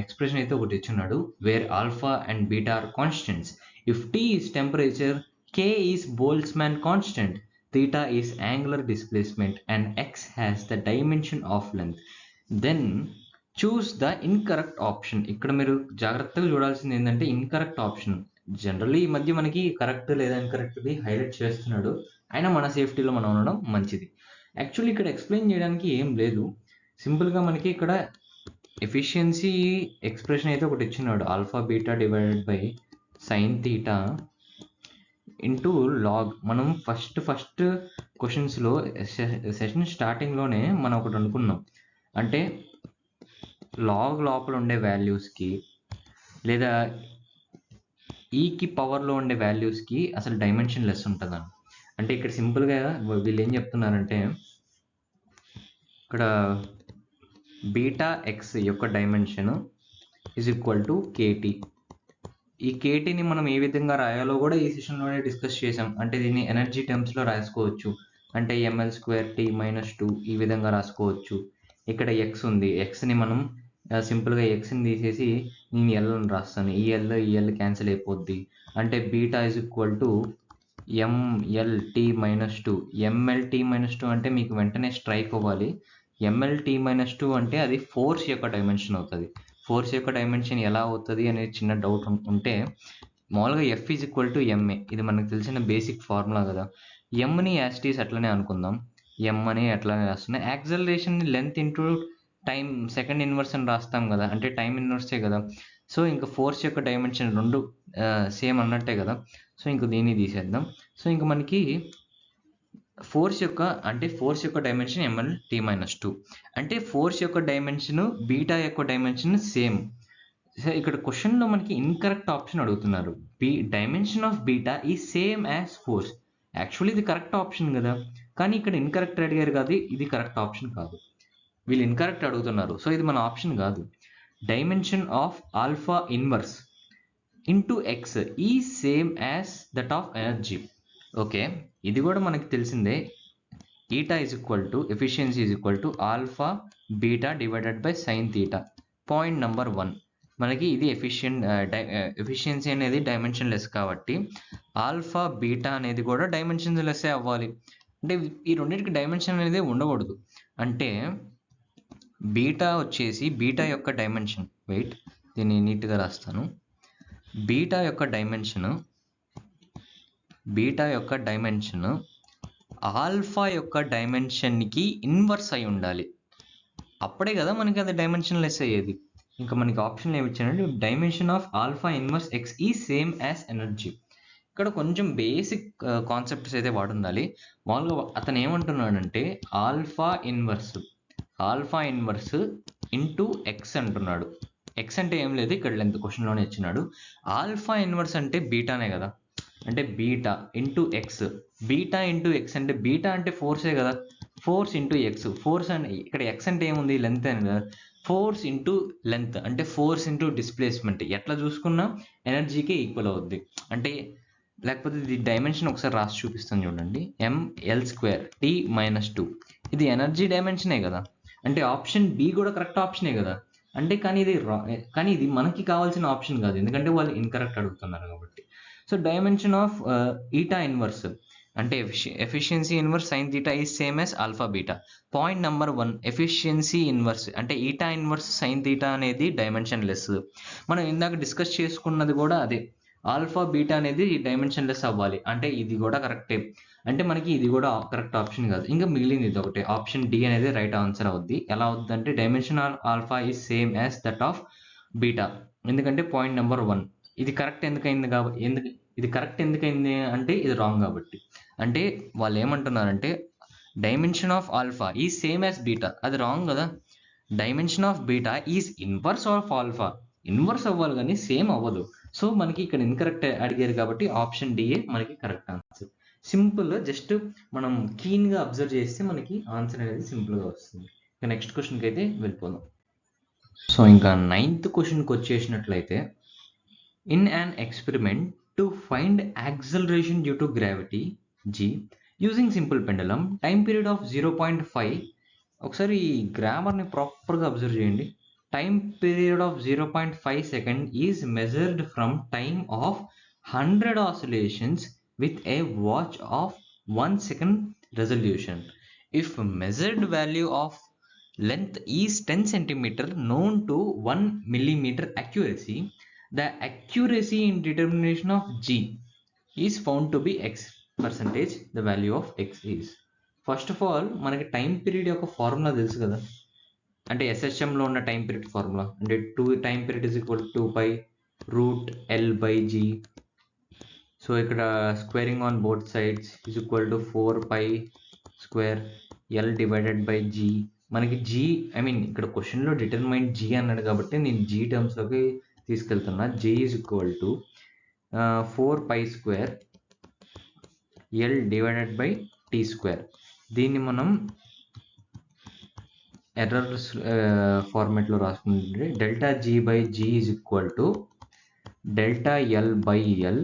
A: expression అయితే ఒకటి ఇచ్చున్నాడు, where alpha and beta are constants. If T is temperature, K is Boltzmann constant, theta is angular displacement and x has the dimension of length, then choose the incorrect option. ఇక్కడ మీరు జాగ్రత్తగా చూడాల్సింది ఏంటంటే ఇన్కరెక్ట్ ఆప్షన్. జనరల్లీ ఈ మధ్య మనకి కరెక్ట్ లేదా ఇన్కరెక్ట్ది హైలైట్ చేస్తున్నాడు, అయినా మన సేఫ్టీలో మనం ఉండడం మంచిది. యాక్చువల్లీ ఇక్కడ ఎక్స్ప్లెయిన్ చేయడానికి ఏం లేదు, సింపుల్గా మనకి ఇక్కడ ఎఫిషియన్సీ ఎక్స్ప్రెషన్ అయితే ఒకటి ఇచ్చినాడు, alpha beta divided by sine theta into log. మనం ఫస్ట్ క్వశ్చన్స్లో సెషన్ స్టార్టింగ్లోనే మనం ఒకటి అనుకున్నాం, అంటే లాగ్ లోపల ఉండే వాల్యూస్కి లేదా ఈకి పవర్లో ఉండే వాల్యూస్కి అసలు డైమెన్షన్ లెస్ ఉంటుందని. అంటే ఇక్కడ సింపుల్గా వీళ్ళు ఏం చెప్తున్నారంటే, ఇక్కడ బీటా ఎక్స్ యొక్క dimension is equal to KT. ఈ కేటీని మనం ఏ విధంగా రాయాలో కూడా ఈ సెషన్లోనే డిస్కస్ చేసాం. అంటే దీన్ని ఎనర్జీ టర్మ్స్లో రాసుకోవచ్చు, అంటే ml²T-2 ఈ విధంగా రాసుకోవచ్చు. ఇక్కడ ఎక్స్ ఉంది, ఎక్స్ని మనం సింపుల్గా ఎక్స్ని తీసేసి నేను ఎల్ అని రాస్తాను. ఈ ఎల్ క్యాన్సిల్ అయిపోద్ది. అంటే beta is equal to mlt-2. mlt-2 అంటే మీకు వెంటనే స్ట్రైక్ అవ్వాలి. mlt-2 అంటే అది ఫోర్స్ యొక్క డైమెన్షన్ అవుతుంది. ఫోర్స్ యొక్క డైమెన్షన్ ఎలా అవుతుంది అనే చిన్న డౌట్ ఉంటే, మామూలుగా F is equal to MA, ఇది మనకు తెలిసిన బేసిక్ ఫార్ములా కదా. ఎంని యాస్టీస్ అట్లనే అనుకుందాం, ఎం అని అట్లానే రాస్తున్నాయి. యాక్సలరేషన్ని length into time second inverse అని రాస్తాం కదా, అంటే టైం ఇన్వర్సే కదా. సో ఇంకా ఫోర్స్ యొక్క డైమెన్షన్ రెండు సేమ్ అన్నట్టే కదా. సో ఇంక దీన్ని తీసేద్దాం. సో ఇంక మనకి ఫోర్స్ యొక్క డైమెన్షన్ ml-2, అంటే ఫోర్స్ యొక్క డైమెన్షన్ బీటా యొక్క డైమెన్షన్ సేమ్. ఇక్కడ క్వశ్చన్లో మనకి ఇన్కరెక్ట్ ఆప్షన్ అడుగుతున్నారు. డైమెన్షన్ ఆఫ్ బీటా ఈ సేమ్ యాజ్ ఫోర్స్. యాక్చువల్లీ ఇది కరెక్ట్ ఆప్షన్ కదా, కానీ ఇక్కడ ఇన్కరెక్ట్ అడిగారు కాదు, ఇది కరెక్ట్ ఆప్షన్ కాదు, వీళ్ళు ఇన్కరెక్ట్ అడుగుతున్నారు. సో ఇది మన ఆప్షన్ కాదు. Dimension of alpha inverse into X is same as that of energy. Okay, ఇది కూడా మనకి తెలిసిందే. Eta is equal to efficiency is equal to alpha beta divided by sine theta. Point number 1 మనకి ఇది ఎఫిషియన్సీ అనేది డైమెన్షన్ లెస్ కాబట్టి ఆల్ఫా బీటా అనేది కూడా డైమెన్షన్ లెస్సే అవ్వాలి. అంటే ఈ రెండింటికి డైమెన్షన్ అనేది ఉండకూడదు. అంటే బీటా వచ్చేసి బీటా యొక్క డైమెన్షన్, వెయిట్ దీన్ని నీట్గా రాస్తాను. బీటా యొక్క డైమెన్షన్ ఆల్ఫా యొక్క డైమెన్షన్కి ఇన్వర్స్ అయి ఉండాలి, అప్పుడే కదా మనకి అది డైమెన్షన్ లెస్ అయ్యేది. ఇంకా మనకి ఆప్షన్ ఏమి ఇచ్చానంటే dimension of alpha inverse X is same as energy. ఇక్కడ కొంచెం బేసిక్ కాన్సెప్ట్స్ అయితే వాడుండాలి. మామూలుగా అతను ఏమంటున్నాడంటే ఆల్ఫా ఇన్వర్స్ ఇంటూ ఎక్స్ అంటున్నాడు. ఎక్స్ అంటే ఏం లేదు, ఇక్కడ లెంత్ క్వశ్చన్లోనే ఇచ్చినాడు. ఆల్ఫా ఇన్వర్స్ అంటే బీటానే కదా, అంటే beta into X. Beta into X అంటే బీటా అంటే ఫోర్సే కదా, ఫోర్స్ ఇంటూ ఎక్స్. ఫోర్స్ అంటే ఇక్కడ ఎక్స్ అంటే ఏముంది, లెంత్ అని కదా. ఫోర్స్ ఇంటూ లెంత్ అంటే ఫోర్స్ ఇంటూ డిస్ప్లేస్మెంట్, ఎట్లా చూసుకున్నా ఎనర్జీకే ఈక్వల్ అవుద్ది. అంటే లేకపోతే ఇది డైమెన్షన్ ఒకసారి రాసి చూపిస్తాను చూడండి. ml²T-2 ఇది ఎనర్జీ డైమెన్షనే కదా, అంటే ఆప్షన్ బి కూడా కరెక్ట్ ఆప్షనే కదా. అంటే కానీ ఇది మనకి కావాల్సిన ఆప్షన్ కాదు, ఎందుకంటే వాళ్ళు ఇన్కరెక్ట్ అడుగుతున్నారు కాబట్టి. So dimension of eta inverse అంటే efficiency inverse sine theta is same as alpha beta. Point number 1 efficiency inverse అంటే ఈటా ఇన్వర్స్ సైన్ తీటా అనేది డైమెన్షన్ లెస్. మనం ఇందాక డిస్కస్ చేసుకున్నది కూడా అదే, ఆల్ఫా బీటా అనేది డైమెన్షన్ లెస్ అవ్వాలి, అంటే ఇది కూడా కరెక్టే. అంటే మనకి ఇది కూడా కరెక్ట్ ఆప్షన్ కాదు. ఇంకా మిగిలింది ఇది ఒకటే, ఆప్షన్ డి అనేది రైట్ ఆన్సర్ అవుద్ది. ఎలా అవుద్ది అంటే dimension of alpha is same as that of beta. ఎందుకంటే పాయింట్ నెంబర్ 1 ఇది కరెక్ట్ ఎందుకైంది అంటే ఇది రాంగ్ కాబట్టి. అంటే వాళ్ళు ఏమంటున్నారంటే dimension of alpha is same as beta, అది రాంగ్ కదా. Dimension of beta is inverse of alpha, inverse అవ్వాలి కానీ సేమ్ అవ్వదు. సో మనకి ఇక్కడ ఇన్కరెక్ట్ అడిగారు కాబట్టి ఆప్షన్ డిఏ మనకి కరెక్ట్ ఆన్సర్. సింపుల్, జస్ట్ మనం కీన్గా అబ్జర్వ్ చేస్తే మనకి ఆన్సర్ అనేది సింపుల్గా వస్తుంది. ఇంకా నెక్స్ట్ క్వశ్చన్కి అయితే వెళ్ళిపోదాం. సో ఇంకా 9th క్వశ్చన్కి వచ్చేసినట్లయితే, in an experiment to find acceleration due to gravity g using simple pendulum time period of 0.5. ఒకసారి ఈ గ్రామర్ని ప్రాపర్గా అబ్జర్వ్ చేయండి. Time period of 0.5 second is measured from time of 100 oscillations with a watch of 1 second resolution. If measured value of length is 10 centimeter known to 1 millimeter accuracy, the accuracy in determination of g is found to be x percentage. The value of x is, first of all మనకి టైం పీరియడ్ యొక్క ఫార్ములా తెలుసు కదా, అంటే ఎస్హెచ్ఎంలో ఉన్న టైం పీరియడ్ ఫార్ములా అంటే time period is equal to 2π√L/g. So ఇక్కడ squaring on both sides is equal to 4π² L divided by g. మనకి జీ ఇక్కడ క్వశ్చన్లో డిటర్మైన్ జీ అన్నాడు కాబట్టి నేను జీ టర్మ్స్లోకి తీసుకెళ్తున్నా. G is equal to 4π² L divided by t². దీన్ని మనం ఎర్రర్ ఫార్మేట్లో రాసుకుంటే delta g by G is equal to delta L by L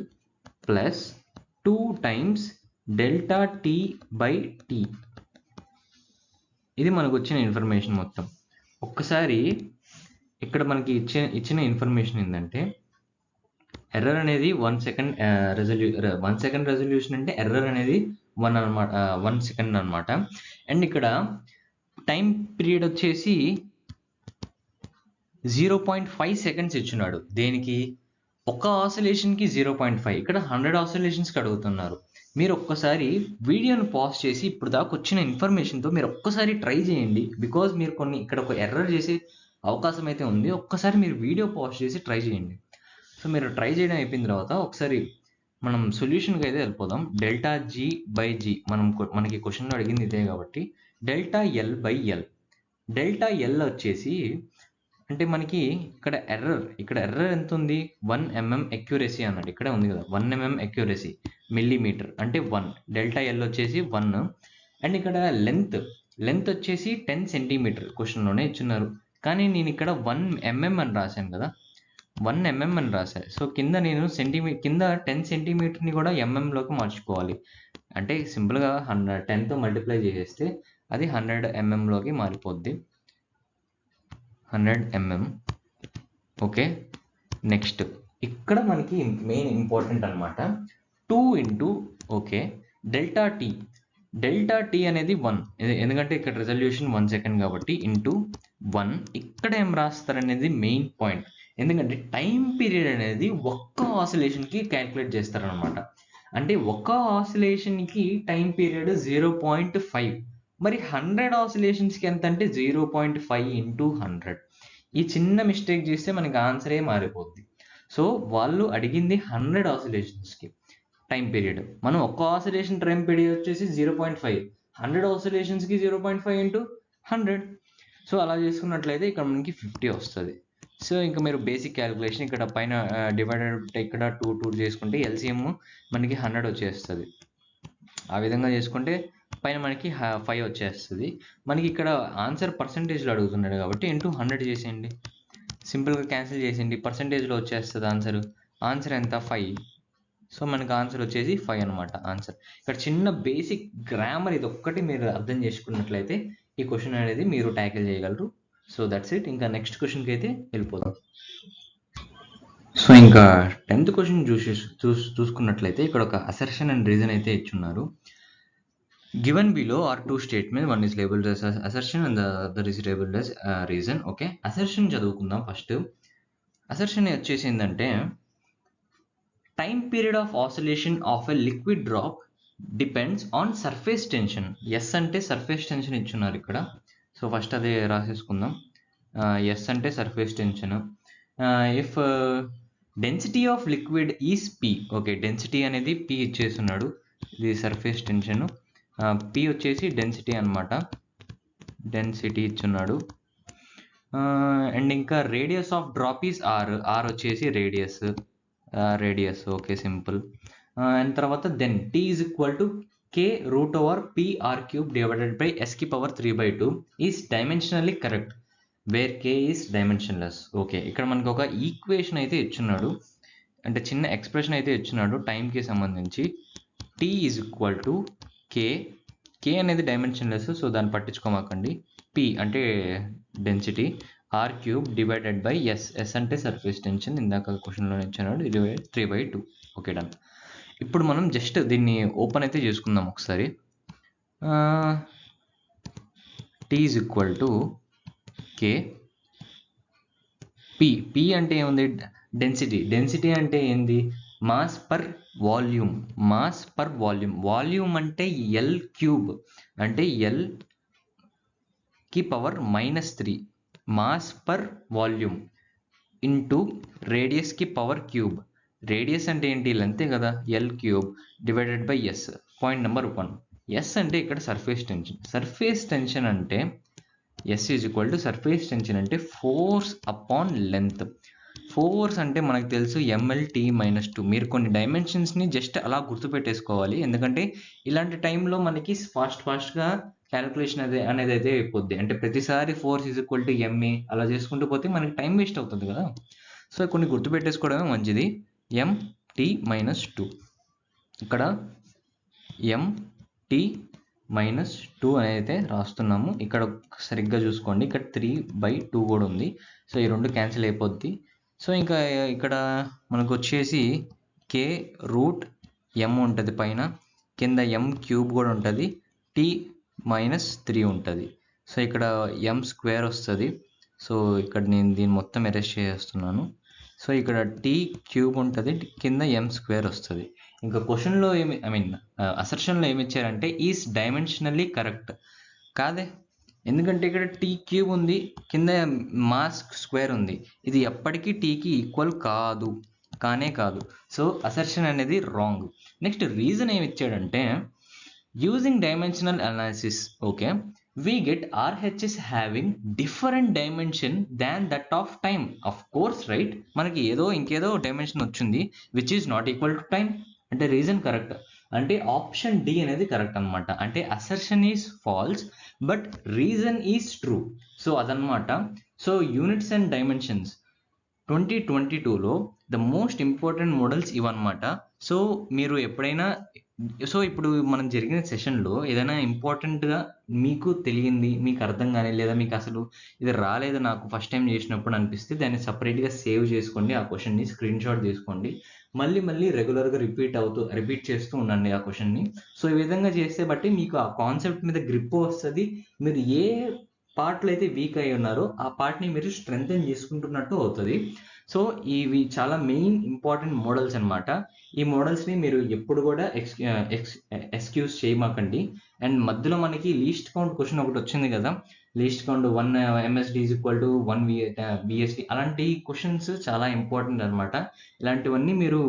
A: plus 2 times delta T by T. ఇది మనకు వచ్చిన ఇన్ఫర్మేషన్ మొత్తం. ఒక్కసారి ఇక్కడ మనకి ఇచ్చిన ఇన్ఫర్మేషన్ ఏంటంటే ఎర్రర్ అనేది 1 second రెజల్యూషన్ అంటే ఎర్రర్ అనేది 1 second అనమాట. అండ్ ఇక్కడ టైం పీరియడ్ వచ్చేసి 0.5 seconds ఇచ్చున్నాడు. దేనికి? ఒక ఆసిలేషన్కి 0.5. ఇక్కడ 100 ఆసిలేషన్స్కి అడుగుతున్నారు. మీరు ఒక్కసారి వీడియోను పాజ్ చేసి ఇప్పుడు దాకా వచ్చిన ఇన్ఫర్మేషన్తో మీరు ఒక్కసారి ట్రై చేయండి. బికాజ్ మీరు ఇక్కడ ఒక ఎర్రర్ చేసే అవకాశం అయితే ఉంది. ఒక్కసారి మీరు వీడియో పాజ్ చేసి ట్రై చేయండి. సో మీరు ట్రై చేయడం అయిపోయిన తర్వాత ఒకసారి మనం సొల్యూషన్కి అయితే వెళ్ళిపోదాం. డెల్టా జీ బై జీ మనకి క్వశ్చన్లో అడిగింది ఇదే కాబట్టి delta L by L. Delta L వచ్చేసి అంటే మనకి ఇక్కడ ఎర్రర్ ఎంత ఉంది? 1 mm అక్యురసీ అన్నాడు. ఇక్కడే ఉంది కదా 1 mm అక్యురసీ, మిల్లీమీటర్ అంటే 1. డెల్టా ఎల్ వచ్చేసి 1. అండ్ ఇక్కడ లెంత్ వచ్చేసి 10 cm క్వశ్చన్లోనే ఇచ్చున్నారు. కానీ నేను ఇక్కడ 1 mm అని రాశాను కదా, 1 mm అని రాశాను. సో కింద నేను కింద 10 cm కూడా ఎంఎంలోకి మార్చుకోవాలి. అంటే సింపుల్గా 10తో మల్టిప్లై చేసేస్తే అది 100 mmలోకి మారిపోద్ది. 100 mm. ఓకే, నెక్స్ట్ ఇక్కడ మనకి మెయిన్ ఇంపార్టెంట్ అనమాట 2 into ఓకే డెల్టా టీ అనేది 1. ఎందుకంటే ఇక్కడ రెజల్యూషన్ 1 second కాబట్టి ఇంటూ 1. ఇక్కడ ఏం రాస్తారనేది మెయిన్ పాయింట్. ఎందుకంటే టైం పీరియడ్ అనేది ఒక్క ఆసిలేషన్కి క్యాల్కులేట్ చేస్తారనమాట. అంటే ఒక్క ఆసిలేషన్కి టైం పీరియడ్ 0.5. మరి 100 ఆసిలేషన్స్కి ఎంత అంటే 0.5 into 100. ఈ చిన్న మిస్టేక్ చేస్తే మనకి ఆన్సరే మారిపోద్ది. సో వాళ్ళు అడిగింది 100 ఆసిలేషన్స్కి టైం పీరియడ్. మనం ఒక్క ఆసిలేషన్ టైం పీరియడ్ వచ్చేసి 0.5, 100 ఆసిలేషన్స్కి 0.5 into 100. సో అలా చేసుకున్నట్లయితే ఇక్కడ మనకి 50 వస్తుంది. సో ఇంకా మీరు బేసిక్ క్యాలిక్యులేషన్ ఇక్కడ పైన డివైడెడ్ ఇక్కడ 2 చేసుకుంటే ఎల్సిఎం మనకి 100 వచ్చేస్తుంది. ఆ విధంగా చేసుకుంటే పైన మనకి 5 వచ్చేస్తుంది. మనకి ఇక్కడ ఆన్సర్ పర్సంటేజ్లో అడుగుతున్నాడు కాబట్టి ఇంటూ 100 చేసేయండి. సింపుల్గా క్యాన్సిల్ చేసేయండి. పర్సంటేజ్లో వచ్చేస్తుంది ఆన్సర్ ఎంత? 5. సో మనకి ఆన్సర్ వచ్చేసి 5 అనమాట ఆన్సర్. ఇక్కడ చిన్న బేసిక్ గ్రామర్ ఇది ఒక్కటి మీరు అర్థం చేసుకున్నట్లయితే ఈ క్వశ్చన్ అనేది మీరు ట్యాకిల్ చేయగలరు. So that's it. ఇంకా నెక్స్ట్ క్వశ్చన్కి అయితే వెళ్ళిపోదాం. సో ఇంకా 10th క్వశ్చన్ చూసుకున్నట్లయితే ఇక్కడ ఒక అసర్షన్ అండ్ రీజన్ అయితే ఇచ్చున్నారు. Given below are two statements, one is labeled as assertion and the other is labeled as reason. Okay, assertion చదువుకుందాం ఫస్ట్. అసర్షన్ వచ్చేసి ఏంటంటే time period of oscillation of a liquid drop depends on surface tension. S అంటే సర్ఫేస్ టెన్షన్ ఇచ్చున్నారు ఇక్కడ. సో ఫస్ట్ అదే రాసేసుకుందాం. ఎస్ అంటే surface tension. If density of liquid is P. Okay, density అనేది పి ఇచ్చేస్తున్నాడు. ఇది సర్ఫేస్ టెన్షన్. పి వచ్చేసి డెన్సిటీ అనమాట. డెన్సిటీ ఇచ్చున్నాడు. అండ్ ఇంకా radius of drop is R వచ్చేసి రేడియస్. Okay, simple. అండ్ తర్వాత then T is equal to k √p r³ divided by s³ 3/2 is dimensionally correct where k is dimensionless. Okay, ఇక్కడ మనకు ఒక ఈక్వేషన్ అయితే ఇచ్చున్నాడు, అంటే చిన్న ఎక్స్ప్రెషన్ అయితే ఇచ్చున్నాడు టైంకి సంబంధించి. t is equal to k అనేది డైమెన్షన్లెస్, సో దాన్ని పట్టించుకోమాకండి. p అంటే density, r³ divided by s అంటే సర్ఫేస్ టెన్షన్, ఇందాక క్వశ్చన్లో ఇచ్చినాడు, 3/2. Okay, done. ఇప్పుడు మనం జస్ట్ దీన్ని ఓపెన్ అయితే చేసుకుందాం ఒకసారి. t is equal to k. p అంటే ఏముంది? డెన్సిటీ అంటే ఏంది? Mass per volume. వాల్యూమ్ అంటే L³ అంటే L⁻³ mass per volume into radius కి పవర్ క్యూబ్. రేడియస్ అంటే ఏంటి? లెంతే కదా, L cube divided by S. Point number 1. S అంటే ఇక్కడ సర్ఫేస్ టెన్షన్. సర్ఫేస్ టెన్షన్ అంటే S is equal to surface tension అంటే ఫోర్స్ అపాన్ లెంత్. ఫోర్స్ అంటే మనకు తెలుసు MLT-2. మీరు కొన్ని డైమెన్షన్స్ని జస్ట్ అలా గుర్తుపెట్టేసుకోవాలి, ఎందుకంటే ఇలాంటి టైంలో మనకి ఫాస్ట్గా క్యాలిక్యులేషన్ అనేది అయితే అయిపోద్ది. అంటే ప్రతిసారి force is equal to MA అలా చేసుకుంటూ పోతే మనకి టైం వేస్ట్ అవుతుంది కదా. సో కొన్ని గుర్తుపెట్టేసుకోవడమే మంచిది. MT-2 ఇక్కడ MT-2 అనేది అయితే రాస్తున్నాము. ఇక్కడ సరిగ్గా చూసుకోండి, ఇక్కడ 3/2 కూడా ఉంది. సో ఈ రెండు క్యాన్సిల్ అయిపోద్ది. సో ఇంకా ఇక్కడ మనకు వచ్చేసి K√M ఉంటుంది పైన, కింద M³ కూడా ఉంటుంది, T-3 ఉంటుంది. సో ఇక్కడ M² వస్తుంది. సో ఇక్కడ నేను దీన్ని మొత్తం ఎరేస్ చేస్తున్నాను. సో ఇక్కడ T³ ఉంటుంది, కింద M² వస్తుంది. ఇంకా క్వశ్చన్లో అసర్షన్లో ఏమి ఇచ్చారంటే ఈస్ డైమెన్షనల్లీ కరెక్ట్ కాదే, ఎందుకంటే ఇక్కడ T³ ఉంది, కింద మాస్ స్క్వేర్ ఉంది. ఇది ఎప్పటికీ Tకి ఈక్వల్ కానే కాదు. సో అసర్షన్ అనేది రాంగ్. నెక్స్ట్ రీజన్ ఏమి ఇచ్చాడంటే using dimensional analysis okay we get RHS having different dimension than that of time. Of course, right? మనకి ఇంకేదో డైమెన్షన్ వచ్చింది which is not equal to time. అంటే రీజన్ కరెక్ట్, అంటే ఆప్షన్ డి అనేది కరెక్ట్ అనమాట. అంటే assertion is false but reason is true. So అదనమాట. సో యూనిట్స్ అండ్ డైమెన్షన్స్ 2022లో ద మోస్ట్ ఇంపార్టెంట్ మోడల్స్ ఇవన్నమాట. సో మీరు ఎప్పుడైనా ఇప్పుడు మనం జరిగిన సెషన్లో ఏదైనా ఇంపార్టెంట్గా మీకు తెలియంది, మీకు అర్థం కానీ, లేదా మీకు అసలు ఇది రాలేదు నాకు ఫస్ట్ టైం చేసినప్పుడు అనిపిస్తే దాన్ని సపరేట్గా సేవ్ చేసుకోండి, ఆ క్వశ్చన్ని స్క్రీన్ షాట్ తీసుకోండి, మళ్ళీ రెగ్యులర్గా రిపీట్ చేస్తూ ఉండండి ఆ క్వశ్చన్ని. సో ఈ విధంగా చేస్తే బట్టి మీకు ఆ కాన్సెప్ట్ మీద గ్రిప్ వస్తుంది. మీరు ఏ పార్ట్లో అయితే వీక్ అయి ఉన్నారో ఆ పార్ట్ని మీరు స్ట్రెంగ్తెన్ చేసుకుంటున్నట్టు అవుతుంది. సో ఇవి చాలా మెయిన్ ఇంపార్టెంట్ మోడల్స్ అనమాట. ఈ మోడల్స్ని మీరు ఎప్పుడు కూడా ఎక్స్క్యూజ్ చేయమాకండి. అండ్ మధ్యలో మనకి లీస్ట్ కౌంట్ క్వశ్చన్ ఒకటి వచ్చింది కదా, లీస్ట్ కౌంట్ 1 MSD = 1 VSD, అలాంటి క్వశ్చన్స్ చాలా ఇంపార్టెంట్ అనమాట. ఇలాంటివన్నీ మీరు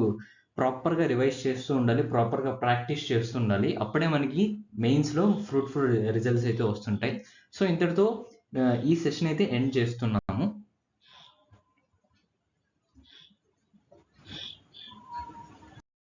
A: ప్రాపర్గా రివైజ్ చేస్తూ ఉండాలి, ప్రాపర్గా ప్రాక్టీస్ చేస్తూ ఉండాలి. అప్పుడే మనకి మెయిన్స్లో ఫ్రూట్ఫుల్ రిజల్ట్స్ అయితే వస్తుంటాయి. సో ఇంతటితో ఈ సెషన్ అయితే ఎండ్ చేస్తున్నాం.